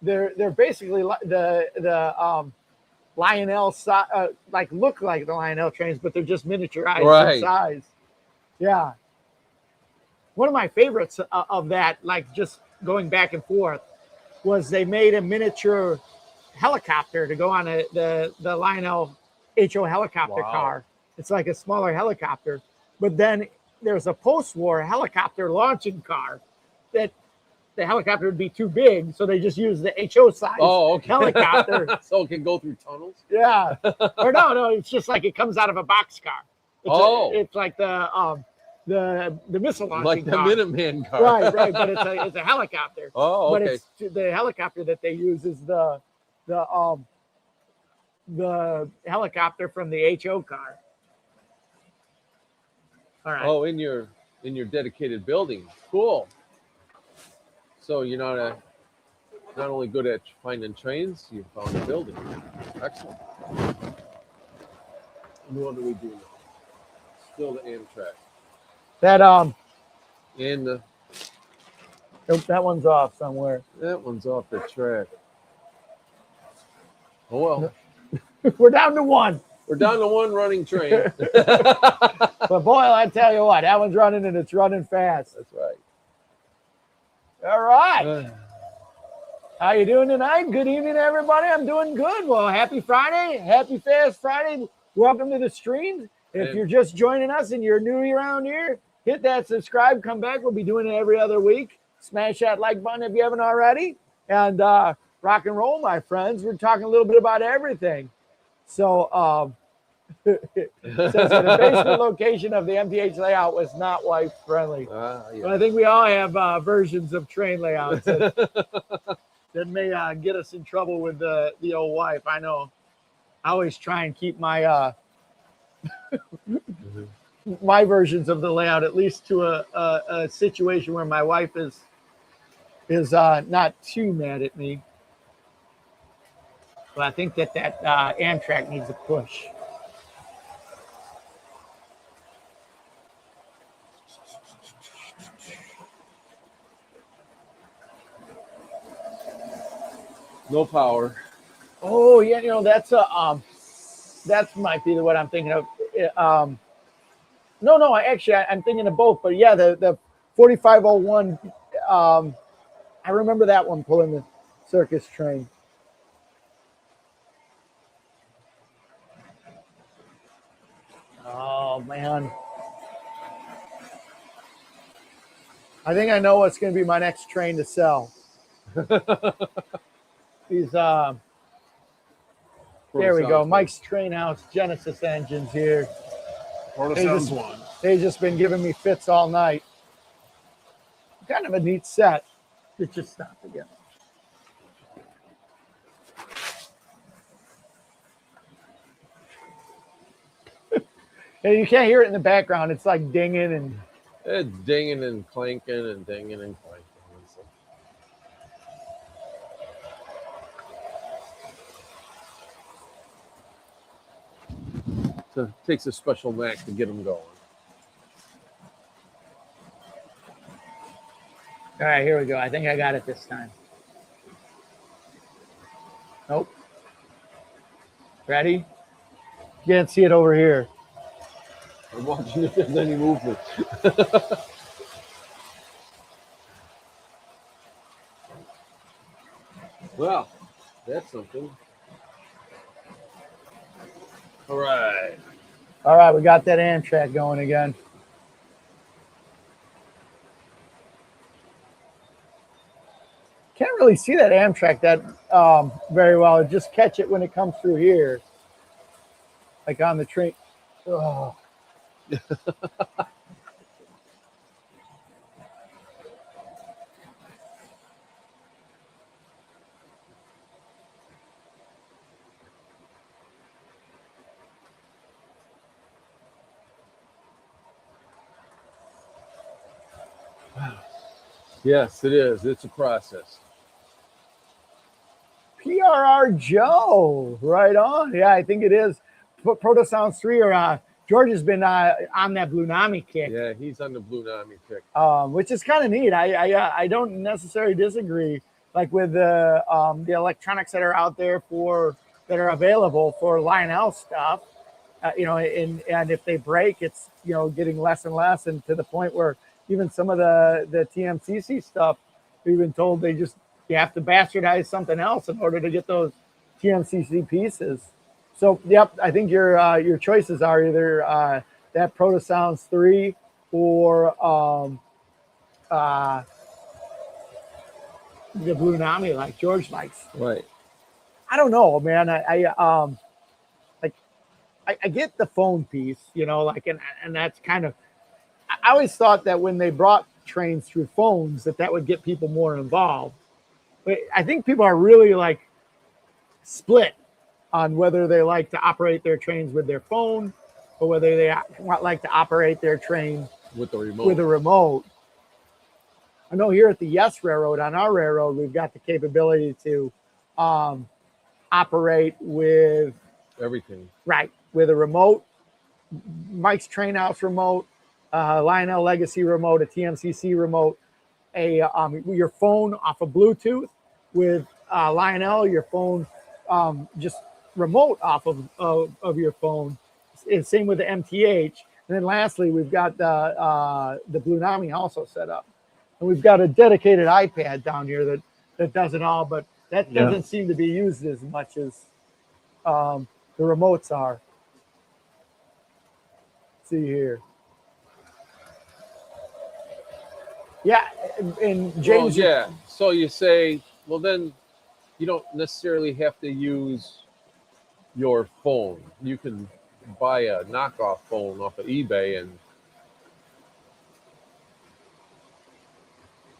They're basically the Lionel like look like the Lionel trains, but they're just miniaturized in size. Yeah. One of my favorites of that, like just going back and forth, was they made a miniature helicopter to go on the Lionel HO helicopter car. It's like a smaller helicopter, but then there's a post-war helicopter launching car that the helicopter would be too big, so they just use the HO size helicopter. So it can go through tunnels? Yeah. Or no, it's just like it comes out of a boxcar. It's like the the missile launching Like the car. Minuteman car. Right, but it's a helicopter. Oh, But okay. it's the helicopter that they use is the helicopter from the HO car. All right. Oh, in your dedicated building. Cool. So you're not only good at finding trains, you found a building. Excellent. And what do we do now? Still the Amtrak. That And nope, that one's off somewhere. that one's off the track. Oh well. We're down to one. We're down to one running train. But boy, I tell you what, that one's running and it's running fast. That's right. All right. How you doing tonight? Good evening, everybody. I'm doing good. Well, happy Friday. Happy Fast Friday. Welcome to the stream. If you're just joining us and you're new around here, hit that subscribe. Come back. We'll be doing it every other week. Smash that like button if you haven't already. And rock and roll, my friends. We're talking a little bit about everything. So, it says that the basement location of the MTH layout was not wife friendly. Yeah. But I think we all have versions of train layouts that may get us in trouble with the old wife. I know. I always try and keep my my versions of the layout at least to a situation where my wife is not too mad at me. But I think that Amtrak needs a push. No power. Oh yeah, that's that might be what I'm thinking of. No, actually I'm thinking of both. But yeah, the 4501. I remember that one pulling the circus train. Oh man, I think I know what's going to be my next train to sell. These there we go. Mike's Train House Genesis engines here. They've just been giving me fits all night. Kind of a neat set. It just stopped again. And you can't hear it in the background. It's like dinging and It's dinging and clanking and dinging and clanking. So it takes a special knack to get them going. all right, here we go. I think I got it this time. Nope. Ready? You can't see it over here. I'm watching if there's any movement. Well, that's something. All right. All right, we got that Amtrak going again. Can't really see that Amtrak that very well. Just catch it when it comes through here, like on the train. Oh. Yes, it is. It's a process. PRR Joe, right on. Yeah, I think it is. Proto Sounds 3 or George has been on that Blue Nami kick. Yeah, he's on the Blue Nami kick. Which is kind of neat. I don't necessarily disagree. Like with the electronics that are out there that are available for Lionel stuff, and if they break, it's getting less and less, and to the point where even some of the TMCC stuff, we've been told you have to bastardize something else in order to get those TMCC pieces. So, yep, I think your choices are either that Proto Sounds 3 or the Blue Nami like George likes. Right. I don't know, man. I get the phone piece, and that's kind of. I always thought that when they brought trains through phones, that would get people more involved. But I think people are really like split on whether they like to operate their trains with their phone or whether they like to operate their train with the remote. with a remote. I know here at the Yes Railroad, on our railroad, we've got the capability to operate with everything. Right, with a remote, Mike's Train House remote, Lionel Legacy remote, a TMCC remote, your phone off of Bluetooth with Lionel, your phone just remote off of your phone. And same with the MTH. And then lastly, we've got the Blue Nami also set up. And we've got a dedicated iPad down here that does it all, but that doesn't seem to be used as much as the remotes are. Let's see here. Yeah, and James. Well, yeah. So you say, well, then you don't necessarily have to use your phone. You can buy a knockoff phone off of eBay and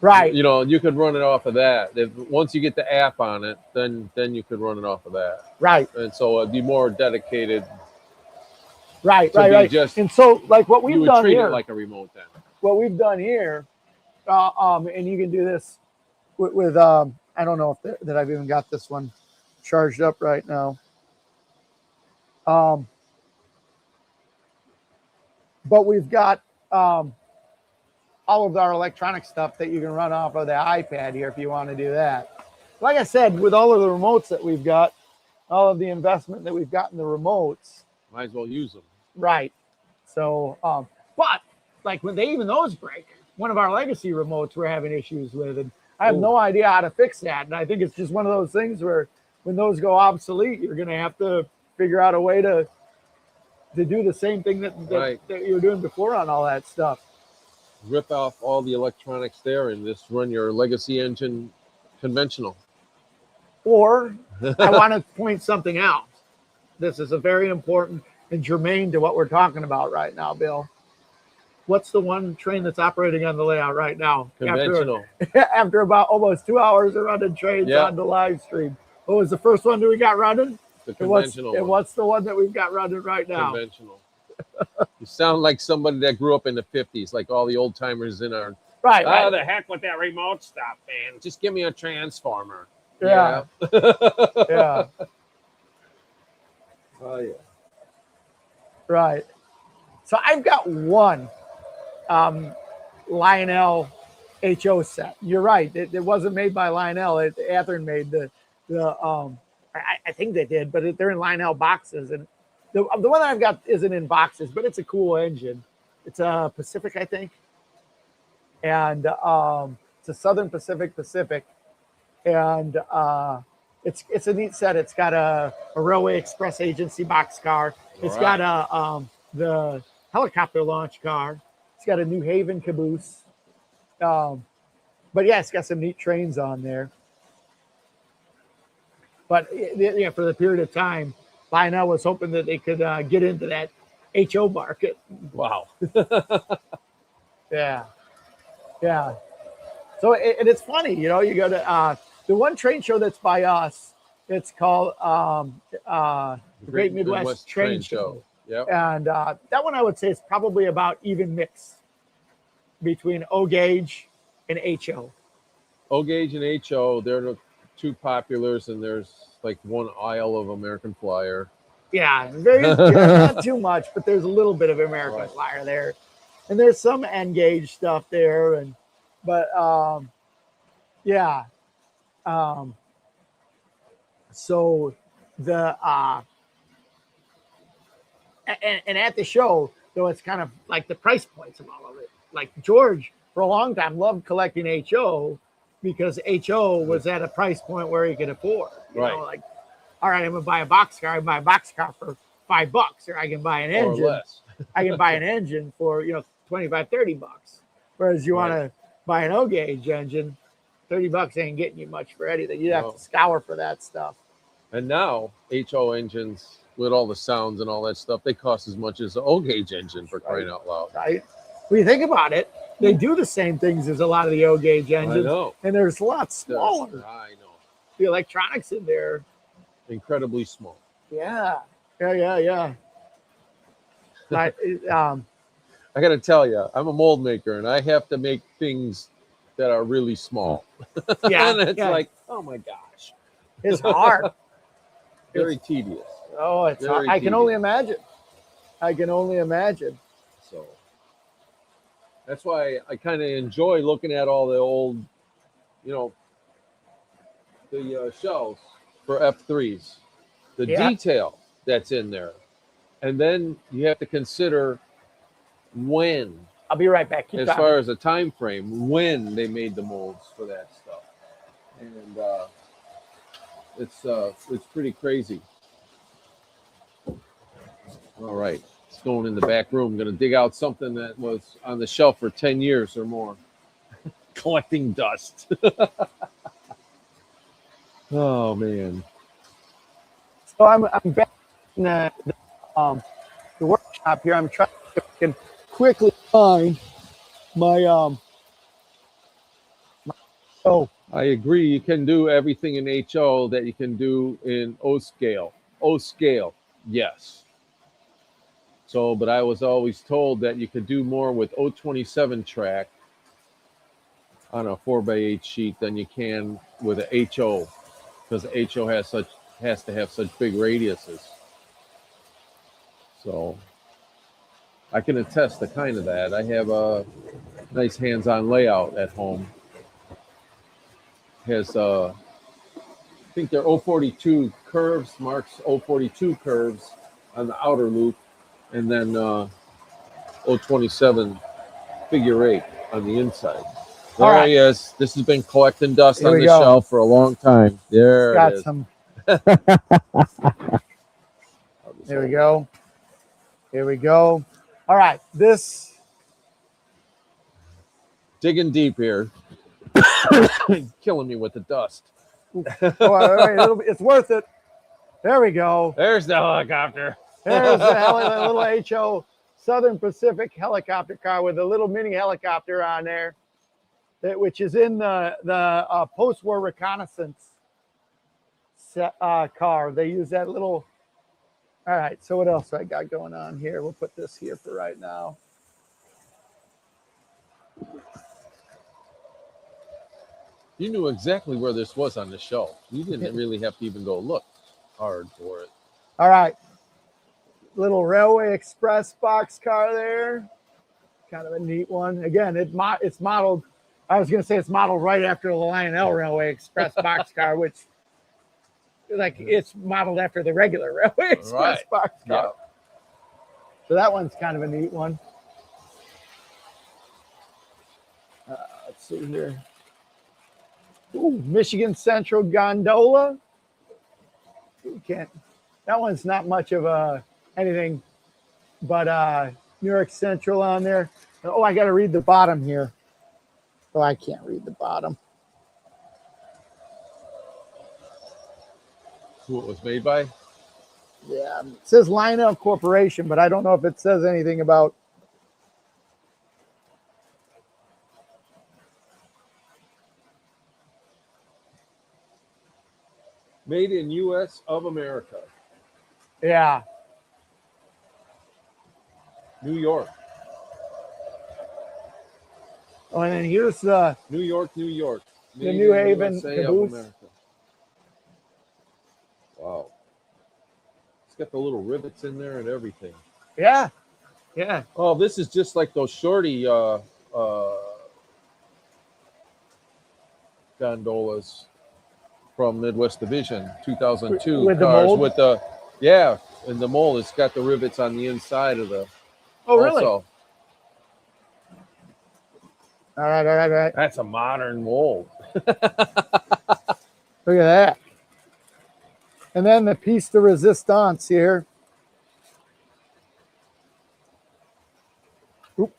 right. You know, you could run it off of that. Once you get the app on it, then you could run it off of that. Right. And so it'd be more dedicated. Right. And so, like what we've done treat here, it like a remote then. What we've done here, and you can do this with I don't know if that I've even got this one charged up right now. But we've got all of our electronic stuff that you can run off of the iPad here if you want to do that. Like I said, with all of the remotes that we've got, all of the investment that we've got in the remotes, might as well use them. Right. So, but like when those break, one of our legacy remotes we're having issues with, and I have no idea how to fix that. And I think it's just one of those things where when those go obsolete, you're going to have to figure out a way to do the same thing that you were doing before on all that stuff. Rip off all the electronics there and just run your legacy engine conventional. Or I want to point something out. This is a very important and germane to what we're talking about right now, Bill. What's the one train that's operating on the layout right now? Conventional. After about almost 2 hours of running trains on the live stream. What was the first one that we got running? The conventional. And what's the one that we've got running right now? Conventional. You sound like somebody that grew up in the 50s, like all the old timers in our. Right. Oh, the heck with that remote stuff, man. Just give me a transformer. Yeah. Yeah. Oh, yeah. Right. So I've got one Lionel HO set. You're right. It wasn't made by Lionel. Athearn made the I think they did, but they're in Lionel boxes. And the one that I've got isn't in boxes, but it's a cool engine. It's a Pacific, I think. And it's a Southern Pacific. And it's a neat set. It's got a Railway Express Agency boxcar. It's got the helicopter launch car. It's got a New Haven caboose. But yeah, it's got some neat trains on there. But yeah, for the period of time, Lionel was hoping that they could get into that HO market. Wow. Yeah. So and it's funny, you know, you go to the one train show that's by us. It's called the Great Midwest Train Show. Yeah. And that one I would say is probably about even mix between O gauge and HO. O gauge and HO, they're the two populars, and there's like one aisle of American Flyer. Yeah, not too much, but there's a little bit of American Flyer there, and there's some N gauge stuff there, so the and at the show, though, it's kind of like the price points of all of it. Like George, for a long time, loved collecting HO because HO was at a price point where he could afford. You know, like, all right, I'm gonna buy a boxcar. I can buy a boxcar for $5, or I can buy an engine. Or less. I can buy an engine for $25, $30. Whereas you want to buy an O gauge engine, $30 ain't getting you much for anything. You have to scour for that stuff. And now HO engines with all the sounds and all that stuff, they cost as much as an O gauge engine, for crying out loud. Right. when you think about it, they do the same things as a lot of the O gauge I engines, know. and there's a lot They're- smaller. I know. The electronics in there. Incredibly small. Yeah. Like, I got to tell you, I'm a mold maker, and I have to make things that are really small. yeah, And it's yeah. like, oh my gosh, It's hard. very tedious. Oh, it's hard. Very I can only tedious. imagine. I can only imagine. So that's why I kind of enjoy looking at all the old, the shells for F3s, the Yeah. detail that's in there. And then you have to consider when, I'll be right back. Keep as talking. far as a time frame, when they made the molds for that stuff. And it's pretty crazy. All right. It's going in the back room. Going to dig out something that was on the shelf for 10 years or more. Collecting dust. Oh, man. So I'm back in the workshop here. I'm trying to quickly find my oh, I agree. You can do everything in HO that you can do in O scale. O scale, yes. So, but I was always told that you could do more with O27 track on a 4x8 sheet than you can with a HO, because HO has to have such big radiuses. So I can attest to kind of that. I have a nice hands-on layout at home. Has I think they're 042 curves, Mark's 042 curves on the outer loop, and then 027 figure 8 on the inside. There All right. he is. This has been collecting dust Here on we the go. shelf for a long time. There got it is. some. There we go. Here we go. All right. This. Digging deep here. Killing me with the dust. Oh, wait, it's worth it. There we go. There's the helicopter. There's the little HO Southern Pacific helicopter car with a little mini helicopter on there, which is in the post-war reconnaissance car. They use that little. All right. So what else I got going on here? We'll put this here for right now. You knew exactly where this was on the shelf. You didn't really have to even go look hard for it. All right. Little Railway Express box car there. Kind of a neat one. Again, it's modeled. I was going to say it's modeled right after the Lionel Railway Express box car, which, like, it's modeled after the regular Railway Express box car. Yeah. So that one's kind of a neat one. Let's see here. Ooh, Michigan Central Gondola. You can't. That one's not much of anything, but New York Central on there. Oh, I got to read the bottom here. Oh, I can't read the bottom. Who it was made by? Yeah, it says Lionel Corporation, but I don't know if it says anything about. Made in U.S. of America. Yeah. New York. Oh, and then here's the New York, New York. The New Haven USA of caboose. America. Wow. It's got the little rivets in there and everything. yeah. Oh, this is just like those shorty gondolas from Midwest Division 2002 With the cars mold? with and the mold. It's got the rivets on the inside of the. Oh, really? Also, All right. that's a modern mold. Look at that. And then the piece de resistance here. Oop.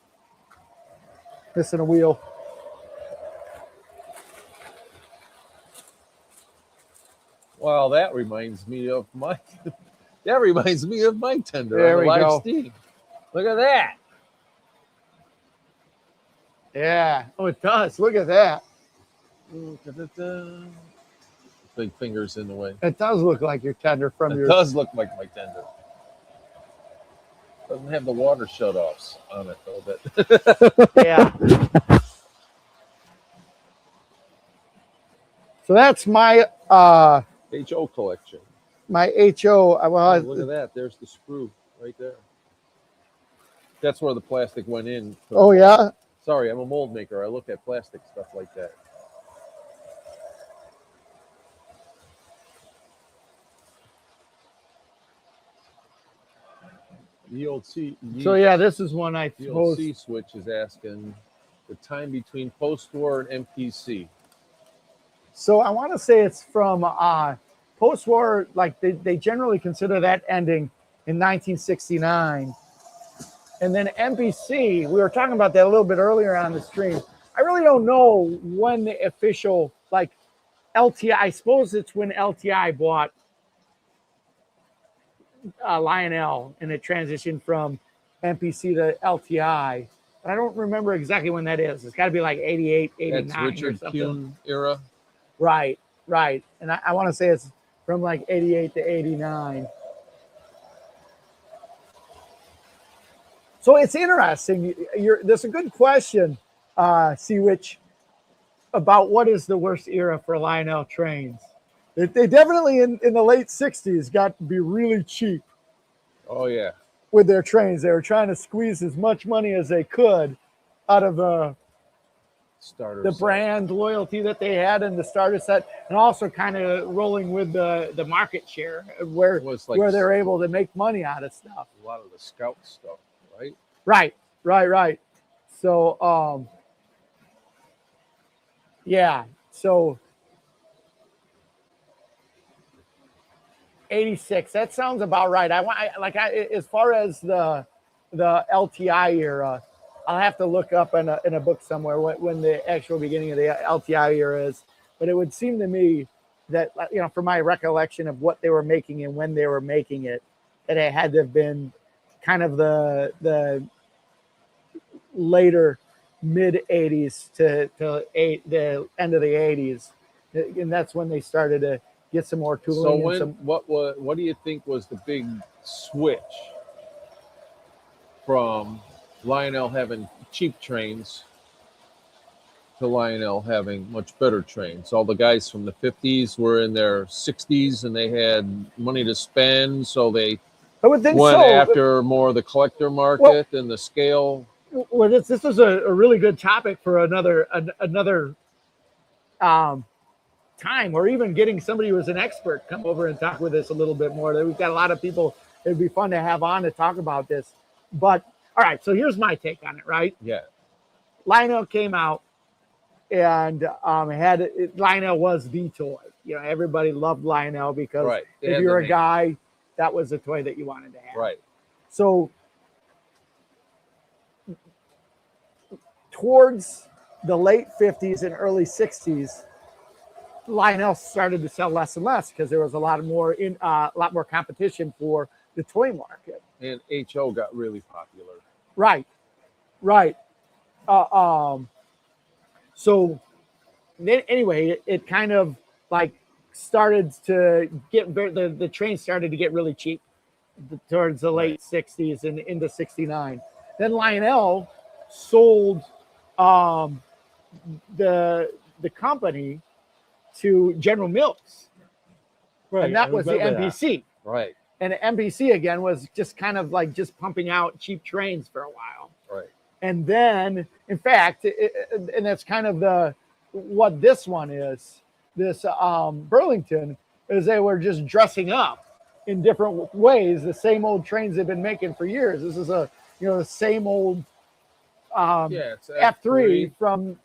Missing a wheel. Well, that reminds me of my. That reminds me of my tender There on the we live go. steam. Look at that. Yeah. Oh, it does. Look at that. Big fingers in the way. It does look like your tender from It your. does look like my tender. Doesn't have the water shut-offs on it though. Yeah. So that's my HO collection. my HO. Well, Oh, look at that. There's the sprue right there. That's where the plastic went in. oh yeah. Sorry, I'm a mold maker. I look at plastic stuff like that. The old C. So yeah, this is one I The old suppose. C switch is asking the time between post-war and MPC. So I want to say it's from post-war. Like they generally consider that ending in 1969, and then MPC. We were talking about that a little bit earlier on the stream. I really don't know when the official like LTI. I suppose it's when LTI bought Lionel and it transitioned from MPC to LTI. But I don't remember exactly when that is. It's got to be like 88, 89 That's or Richard something. Kuhn era. Right. And I want to say it's from like 88 to 89. So it's interesting. That's a good question, Seawitch, about what is the worst era for Lionel trains. They definitely in the late 60s got to be really cheap Oh yeah. with their trains. They were trying to squeeze as much money as they could out of the Starters. brand loyalty that they had in the starter set, and also kind of rolling with the market share where It was like where they're able to make money out of stuff. a lot of the scout stuff, right? Right. So yeah. So 86. That sounds about right. As far as the LTI era, I'll have to look up in a book somewhere when the actual beginning of the LTI era is. But it would seem to me that, you know, from my recollection of what they were making and when they were making it, that it had to have been kind of the later mid 80s to the end of the 80s, and that's when they started to get some more tooling. So what do you think was the big switch from Lionel having cheap trains to Lionel having much better trains? All the guys from the 50s were in their 60s and they had money to spend, so they I would think went so. after more the collector market and the scale. Well, this is a really good topic for another time, or even getting somebody who is an expert come over and talk with us a little bit more. We've got a lot of people it'd be fun to have on to talk about this. But all right, so here's my take on it, right? Yeah. Lionel came out and Lionel was the toy. You know, everybody loved Lionel because Right. They if had you're the a name. guy, that was the toy that you wanted to have. Right. So towards the late 50s and early 60s, Lionel started to sell less and less because there was a lot more competition for the toy market. And HO got really popular. Right. So then anyway, it kind of like started to get the train started to get really cheap towards the late 60s and into 69. Then Lionel sold the company to General Mills. Right. And that was the MPC. Right. And the MPC again was just kind of like just pumping out cheap trains for a while. Right. And then, in fact, and that's kind of what this one is. This Burlington is they were just dressing up in different ways. The same old trains they've been making for years. This is the same old It's F3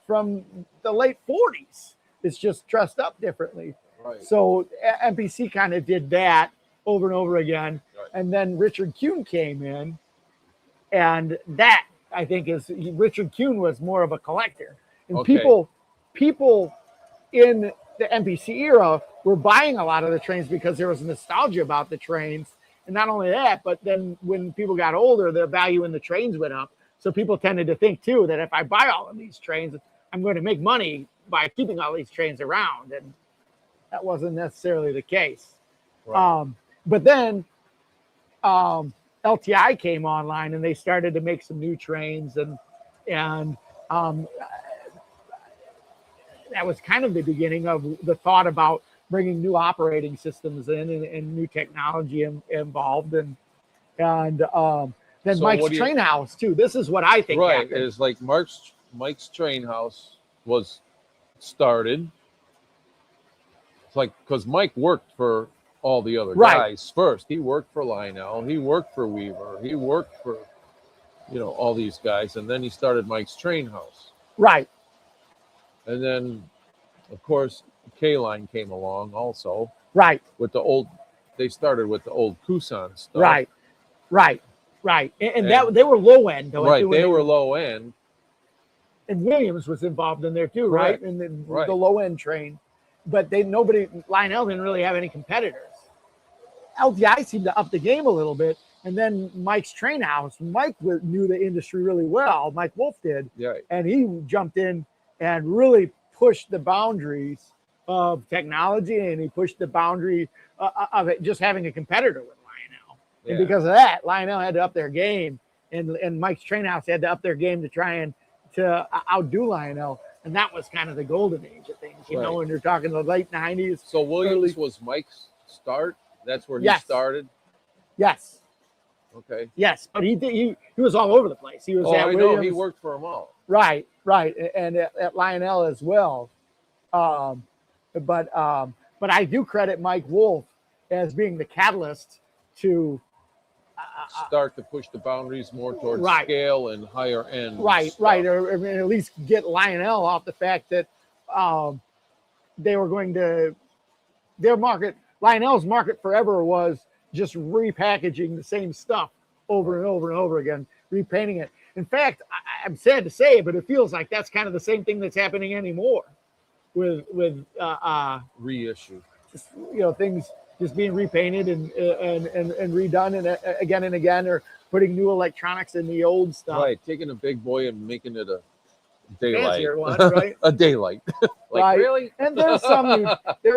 from the late 40s. It's just dressed up differently. Right. So MPC kind of did that over and over again. Right. And then Richard Kuhn came in, and that I think Richard Kuhn was more of a collector. And Okay. people in the MPC era were buying a lot of the trains because there was nostalgia about the trains. And not only that, but then when people got older, their value in the trains went up. So people tended to think too that if I buy all of these trains, I'm going to make money by keeping all these trains around, and that wasn't necessarily the case. Right. But then LTI came online, and they started to make some new trains, and that was kind of the beginning of the thought about bringing new operating systems in and new technology involved, and then So Mike's what do you- Train House too. This is what I think Right. happened. Is like Mike's Train House was started. It's like because Mike worked for all the other Right. guys first. He worked for Lionel. He worked for Weaver. He worked for, all these guys, and then he started Mike's Train House. Right. And then, of course, K-Line came along also Right. with the old. They started with the old Kusan stuff. Right. And that And- they were low end though. Right. They were low end. And Williams was involved in there too, Correct. right? And then Right. the low end train, but Lionel didn't really have any competitors. LTI seemed to up the game a little bit, and then Mike's Train House. Mike knew the industry really well. Mike Wolf did, Yeah. and he jumped in and really pushed the boundaries of technology, and he pushed the boundary of it just having a competitor with Lionel. And Yeah. because of that, Lionel had to up their game, and Mike's Train House had to up their game to try and to outdo Lionel. And that was kind of the golden age of things, you know, Right. when you're talking the late 90s. So Williams was Mike's start. That's where he Yes. started. Yes. Okay. Yes. But he was all over the place. He was at I know Williams. he worked for them all. Right. And at Lionel as well. But I do credit Mike Wolf as being the catalyst to Start to push the boundaries more towards Right. scale and higher end. right, stuff. or I mean, at least get Lionel off the fact that they were going to Lionel's market forever was just repackaging the same stuff over and over and over again, repainting it. In fact, I'm sad to say, but it feels like that's kind of the same thing that's happening anymore with Reissue. just, things just being repainted and redone and again, or putting new electronics in the old stuff. Right. Taking a big boy and making it a daylight. Fancier one, right? A daylight. Right. Really? And there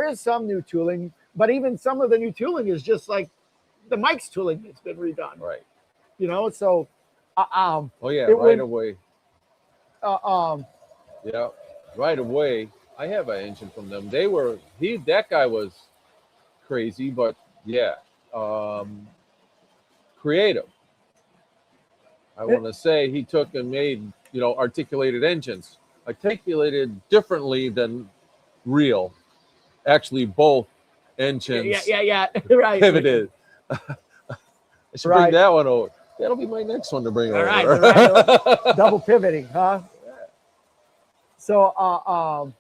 is some new tooling, but even some of the new tooling is just like the Mike's tooling that's been redone. Right. So Oh yeah. It Right would- away. Yeah. Right away. I have an engine from them. That guy was crazy, but yeah. Creative. I want to say he took and made, articulated engines, articulated differently than real. Actually, both engines yeah, right. pivoted. I should Right. bring that one over. That'll be my next one to bring All over. right, all right. Double pivoting, huh? So,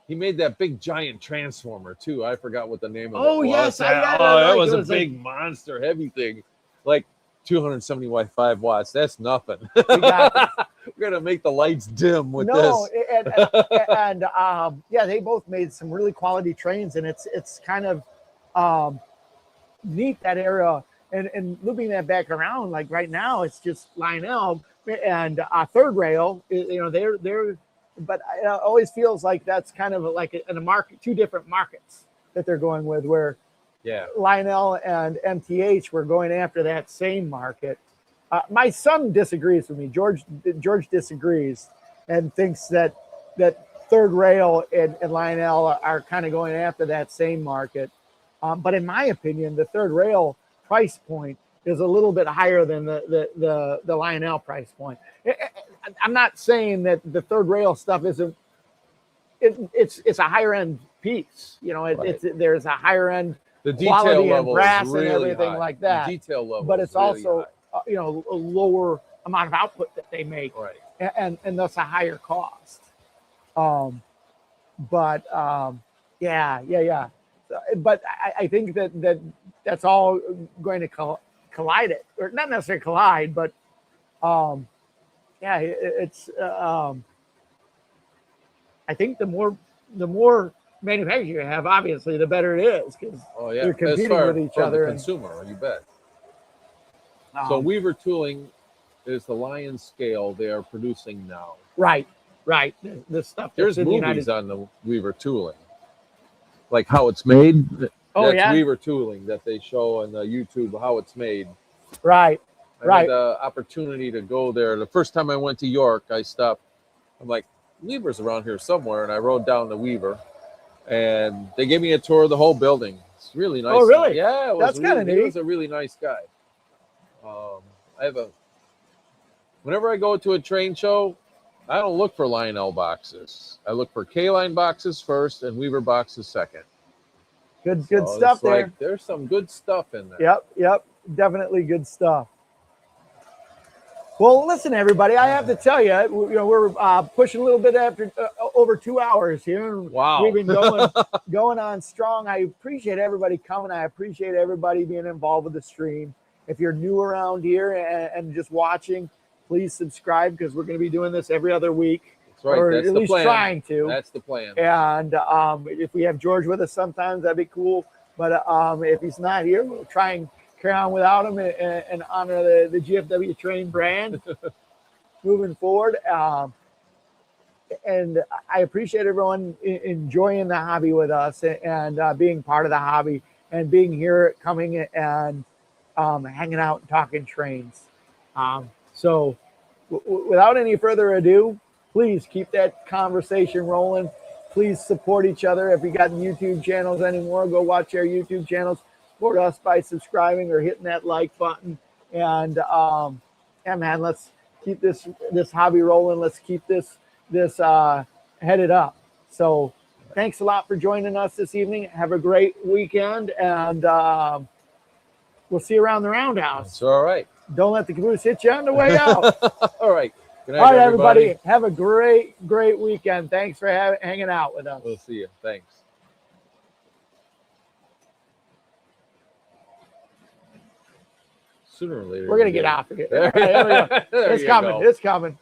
He made that big giant transformer too. I forgot what the name of it Oh, was. yes, I got it. that Like, was it a was like- big monster, heavy thing, like 275 watts. That's nothing. we got We're gonna make the lights dim with no, this. and they both made some really quality trains, and it's kind of neat that era, and looping that back around. Like right now, it's just Lionel and Third Rail. They're but it always feels like that's kind of like in a market, two different markets that they're going with, where Yeah. Lionel and MTH were going after that same market. My son disagrees with me. George disagrees and thinks that Third Rail and Lionel are kind of going after that same market. But in my opinion, the Third Rail price point is a little bit higher than the Lionel price point. I'm not saying that the Third Rail stuff isn't. It's a higher end piece. There's a higher end The quality detail and level brass is and really everything high. like that. The detail level, but is it's really also a lower amount of output that they make, high. Right. and thus a higher cost. Yeah. But I think that's all going to collide it, or not necessarily collide, but it's. I think the more manufacturers you have, obviously, the better it is, because Oh yeah. they're As competing far with each for other the and- consumer, you bet. So Weaver Tooling is the Lion scale they are producing now. Right. The stuff. There's that's in the movies United- on the Weaver Tooling, like how it's made. Oh, That's yeah? Weaver Tooling that they show on the YouTube how it's made. Right. I had the opportunity to go there. The first time I went to York, I stopped. I'm like, Weaver's around here somewhere, and I rode down to Weaver, and they gave me a tour of the whole building. It's really nice. Oh, really? Yeah, it was That's kinda really, neat. He was a really nice guy. Whenever I go to a train show, I don't look for Lionel boxes. I look for K-line boxes first and Weaver boxes second. Good So stuff it's there. like, there's some good stuff in there. Yep. Definitely good stuff. Well, listen, everybody. I have to tell you, we're pushing a little bit after over 2 hours here. Wow. We've been going on strong. I appreciate everybody coming. I appreciate everybody being involved with the stream. If you're new around here and just watching, please subscribe because we're going to be doing this every other week. That's right. Or That's at the least plan. trying to. That's the plan. And if we have George with us sometimes, that'd be cool. But if he's not here, we'll try and carry on without him and honor the GFW train brand moving forward. And I appreciate everyone enjoying the hobby with us and being part of the hobby and being here, coming and hanging out and talking trains. So without any further ado, please keep that conversation rolling. Please support each other. If you got YouTube channels anymore, go watch our YouTube channels. Support us by subscribing or hitting that like button. And yeah, man, let's keep this hobby rolling. Let's keep this headed up. So thanks a lot for joining us this evening. Have a great weekend, and we'll see you around the roundhouse. It's all right. Don't let the caboose hit you on the way out. All right. Good night, All right, everybody. Have a great weekend. Thanks for hanging out with us. We'll see you. Thanks. Sooner or later. We're going to get off of here. There All right, here we go. There It's you coming. go. It's coming.